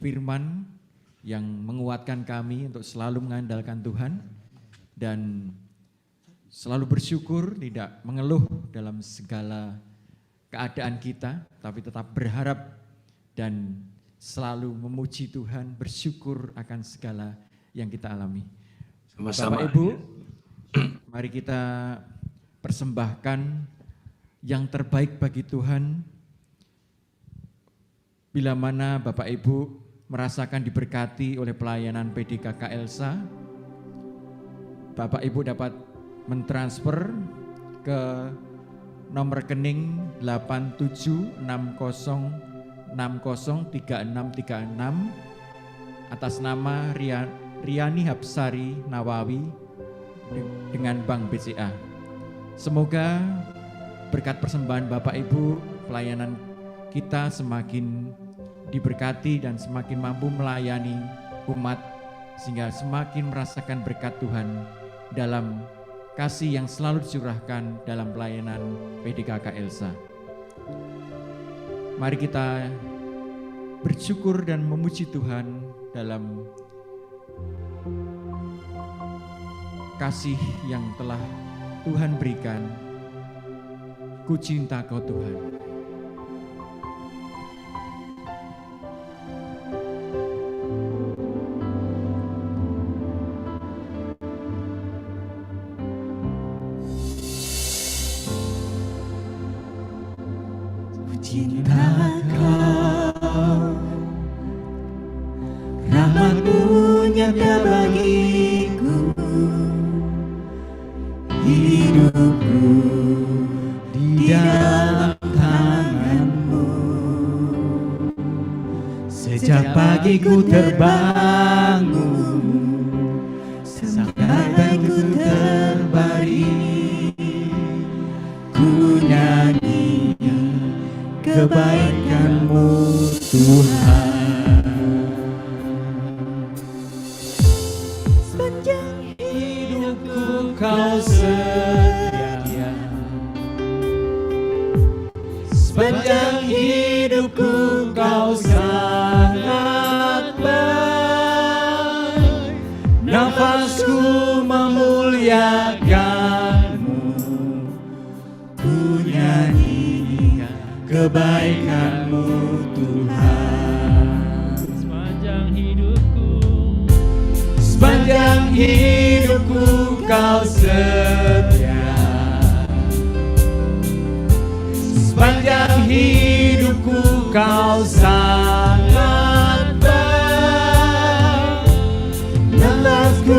firman yang menguatkan kami untuk selalu mengandalkan Tuhan dan selalu bersyukur, tidak mengeluh dalam segala keadaan kita, tapi tetap berharap dan selalu memuji Tuhan, bersyukur akan segala yang kita alami. Sama-sama. Bapak Ibu, mari kita persembahkan yang terbaik bagi Tuhan. Bila mana Bapak Ibu merasakan diberkati oleh pelayanan PDKK Elsa, Bapak Ibu dapat mentransfer ke nomor rekening 8760603636 atas nama Riani Hapsari Nawawi dengan Bank BCA. Semoga berkat persembahan Bapak Ibu, pelayanan kita semakin diberkati dan semakin mampu melayani umat, sehingga semakin merasakan berkat Tuhan dalam kasih yang selalu dicurahkan dalam pelayanan PDKK Elsa. Mari kita bersyukur dan memuji Tuhan dalam kasih yang telah Tuhan berikan. Ku cinta Kau Tuhan. Cinta Kau, rahmat-Mu nyata bagiku, hidupku di dalam tangan-Mu. Sejak pagi ku terbangun sampai ku terbaring, ku nyanyi kebaikan-Mu Tuhan. Sepanjang hidupku Kau setia, sepanjang hidupku Kau sangat baik, nafasku memuliakan-Mu, ku nyanyikan kebaikan-Mu Tuhan. Sepanjang hidupku Kau setia, sepanjang hidupku Kau sangat baik, nafasku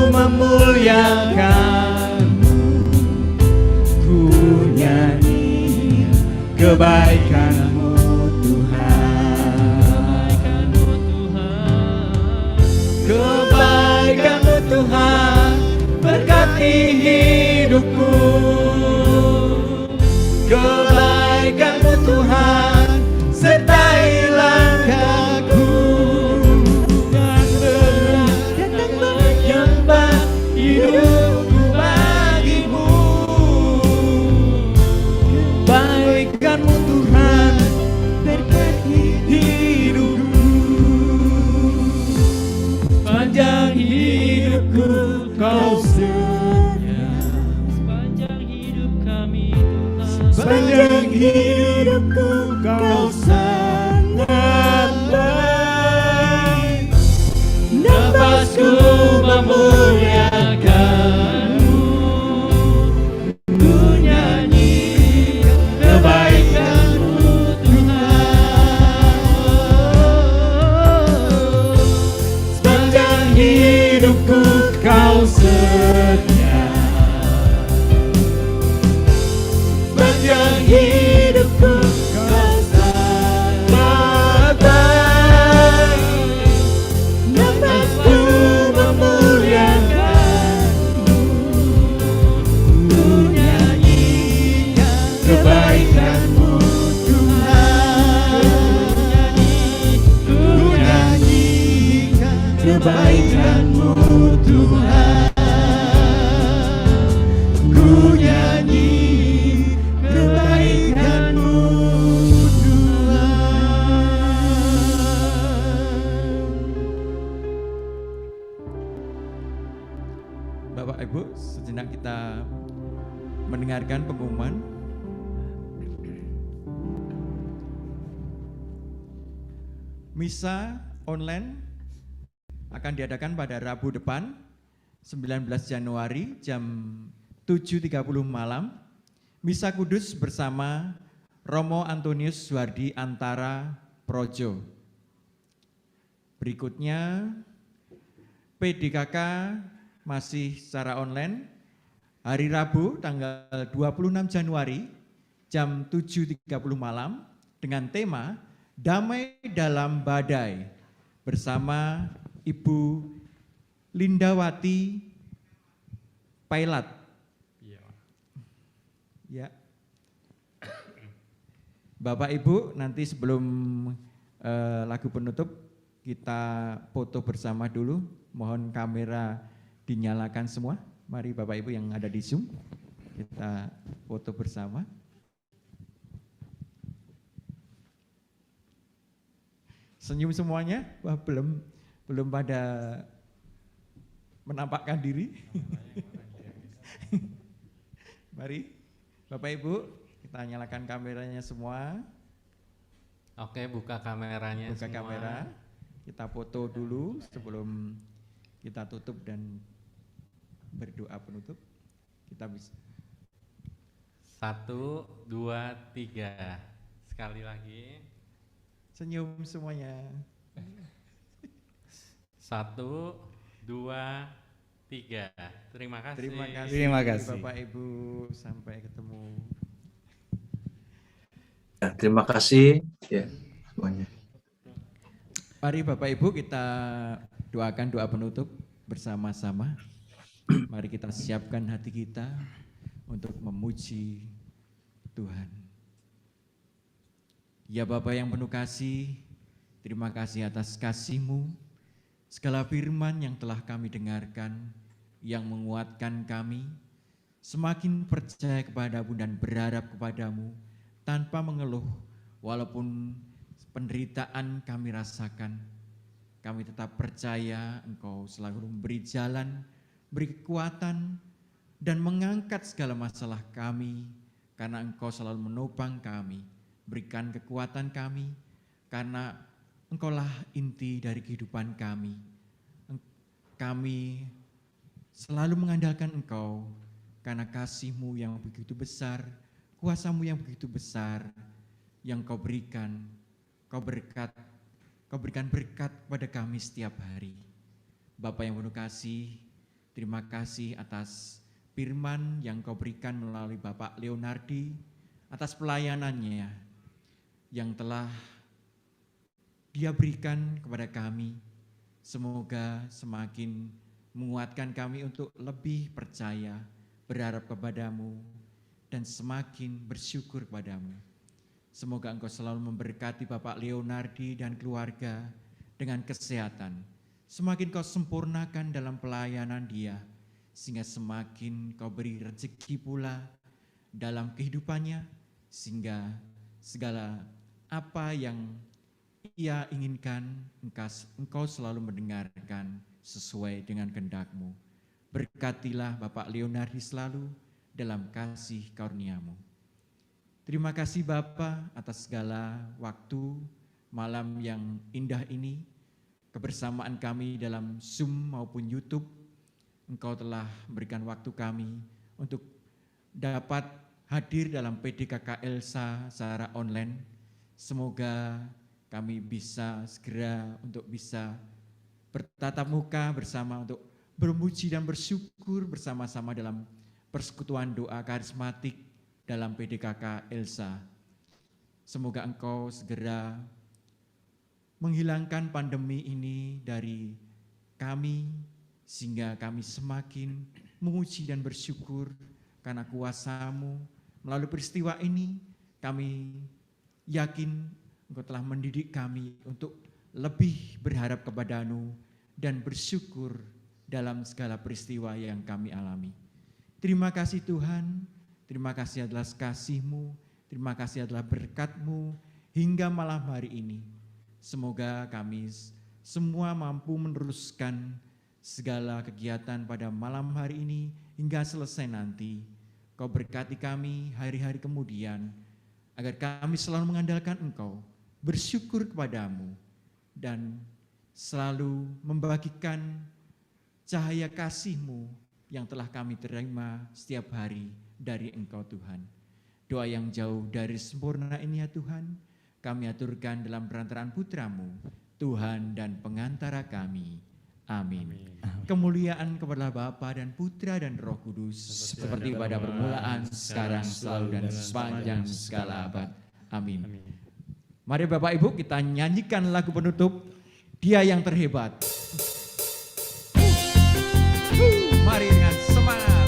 memuliakan-Mu, ku nyanyi kebaikan-Mu Tuhan. Kebaikan-Mu Tuhan berkati hidupku, kebaikan-Mu Tuhan sertai mendengarkan pengumuman. Misa online akan diadakan pada Rabu depan 19 Januari jam 7.30 malam. Misa Kudus bersama Romo Antonius Suhardi Antara Projo. Berikutnya PDKK masih secara online hari Rabu tanggal 26 Januari jam 7.30 malam dengan tema Damai dalam Badai bersama Ibu Lindawati Pailat. Ya. Bapak Ibu, nanti sebelum lagu penutup kita foto bersama dulu. Mohon kamera dinyalakan semua. Mari Bapak Ibu yang ada di Zoom, kita foto bersama. Senyum semuanya? Wah, belum pada menampakkan diri. Mari Bapak Ibu, kita nyalakan kameranya semua. Oke, buka kameranya Buka semua. kamera. Kita foto dulu sebelum kita tutup dan berdoa penutup. Kita bisa. 1, 2, 3. Sekali lagi. Senyum semuanya. 1, 2, 3. Terima kasih. Terima kasih. Bapak Ibu, sampai ketemu. Ya, terima kasih ya semuanya. Mari Bapak Ibu kita doakan doa penutup bersama-sama. Mari kita siapkan hati kita untuk memuji Tuhan. Ya Bapa yang penuh kasih, terima kasih atas kasih-Mu, segala firman yang telah kami dengarkan, yang menguatkan kami, semakin percaya kepadamu dan berharap kepadamu, tanpa mengeluh, walaupun penderitaan kami rasakan, kami tetap percaya Engkau selalu memberi jalan, beri kekuatan, dan mengangkat segala masalah kami, karena Engkau selalu menopang kami. Berikan kekuatan kami, karena Engkaulah inti dari kehidupan kami. Kami selalu mengandalkan Engkau, karena kasih-Mu yang begitu besar, kuasa-Mu yang begitu besar, yang Kau berikan, Kau berikan berkat kepada kami setiap hari. Bapa yang penuh kasih, terima kasih atas firman yang Kau berikan melalui Bapak Leonardi, atas pelayanannya yang telah Dia berikan kepada kami. Semoga semakin menguatkan kami untuk lebih percaya, berharap kepadamu, dan semakin bersyukur kepadamu. Semoga Engkau selalu memberkati Bapak Leonardi dan keluarga dengan kesehatan. Semakin Kau sempurnakan dalam pelayanan dia, sehingga semakin Kau beri rezeki pula dalam kehidupannya, sehingga segala apa yang ia inginkan, Engkau selalu mendengarkan sesuai dengan kehendak-Mu. Berkatilah Bapak Leonardi selalu dalam kasih karunia-Mu. Terima kasih Bapa atas segala waktu malam yang indah ini, kebersamaan kami dalam Zoom maupun YouTube. Engkau telah memberikan waktu kami untuk dapat hadir dalam PDKK Elsa secara online. Semoga kami bisa segera untuk bisa bertatap muka bersama untuk bermuji dan bersyukur bersama-sama dalam persekutuan doa karismatik dalam PDKK Elsa. Semoga Engkau segera menghilangkan pandemi ini dari kami, sehingga kami semakin memuji dan bersyukur karena kuasa-Mu. Melalui peristiwa ini kami yakin Engkau telah mendidik kami untuk lebih berharap kepada-Mu dan bersyukur dalam segala peristiwa yang kami alami. Terima kasih Tuhan, terima kasih atas kasih-Mu, terima kasih adalah berkat-Mu hingga malam hari ini. Semoga kami semua mampu meneruskan segala kegiatan pada malam hari ini hingga selesai nanti. Kau berkati kami hari-hari kemudian, agar kami selalu mengandalkan Engkau, bersyukur kepadamu, dan selalu membagikan cahaya kasih-Mu yang telah kami terima setiap hari dari Engkau Tuhan. Doa yang jauh dari sempurna ini ya Tuhan, kami aturkan dalam perantaraan Putra-Mu, Tuhan dan pengantara kami. Amin. Kemuliaan kepada Bapa dan Putra dan Roh Kudus, seperti pada permulaan, sekarang, selalu, dan sepanjang segala abad. Amin. Mari Bapak Ibu kita nyanyikan lagu penutup, Dia yang terhebat. Mari dengan semangat.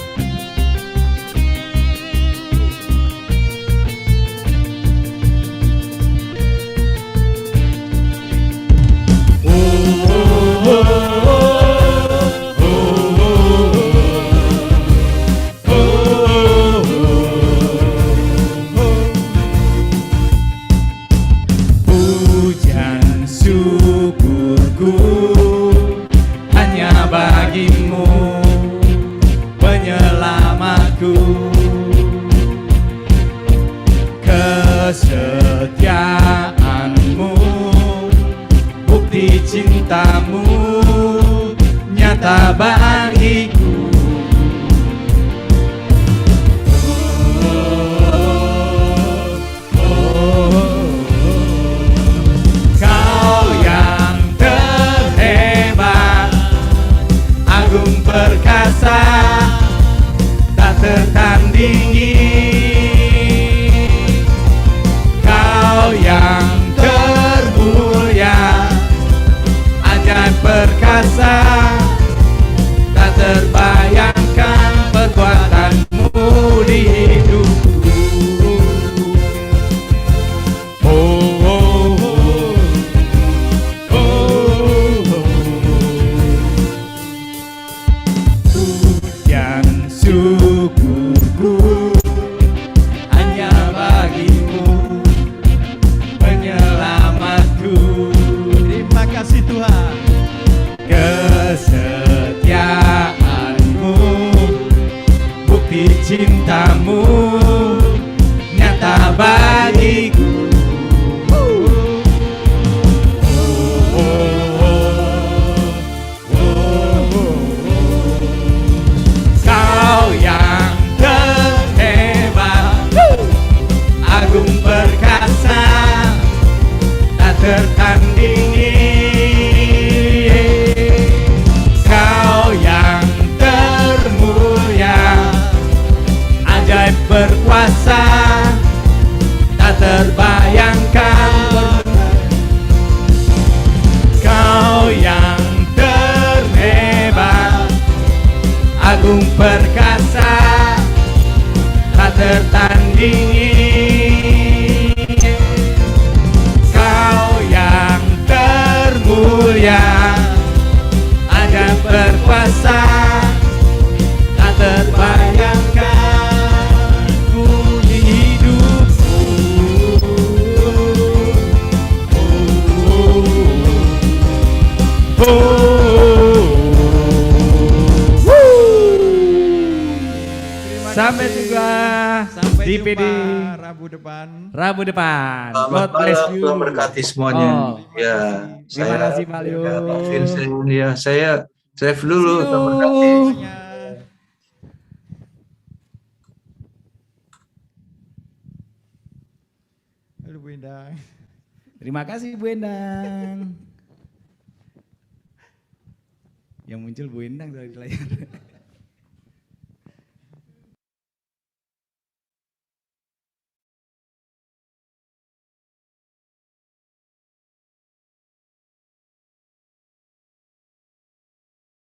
Pujian syukurku hanya bagimu, penyelamatku. Kesetiaanmu, bukti cintamu nyata bagiku. Kau yang terhebat, agung perkasa, tak tertandingi. Kau yang termulia, ajaib perkasa, tak terbayangkan perbuatanmu di hidupku. Pujian syukurku hanya bagimu, penyelamatku. Terima kasih Tuhan. Kesetiaanmu, bukti cintamu nyata bagiku. Kau yang terhebat, agung perkasa, tak tertandingi. Kau yang termulia, ajaib berkuasa, tak terbayangkan. Kau yang terhebat, agung perkasa, tak tertandingi. Kau yang termulia, ajaib berkuasa, tak terbayangkan ku di hidupku. Sampai jumpa Sampai di jumpa PD Rabu depan. Rabu depan. Selamat God bless malam, you. Tuhan berkati semuanya. Oh, Ya, terima kasih Pak Leo. Pak Vincent, ya, saya save dulu, See you. Tuhan berkati. Halo Bu Endang. Terima kasih Bu Endang. Yang muncul Bu Endang dari layar.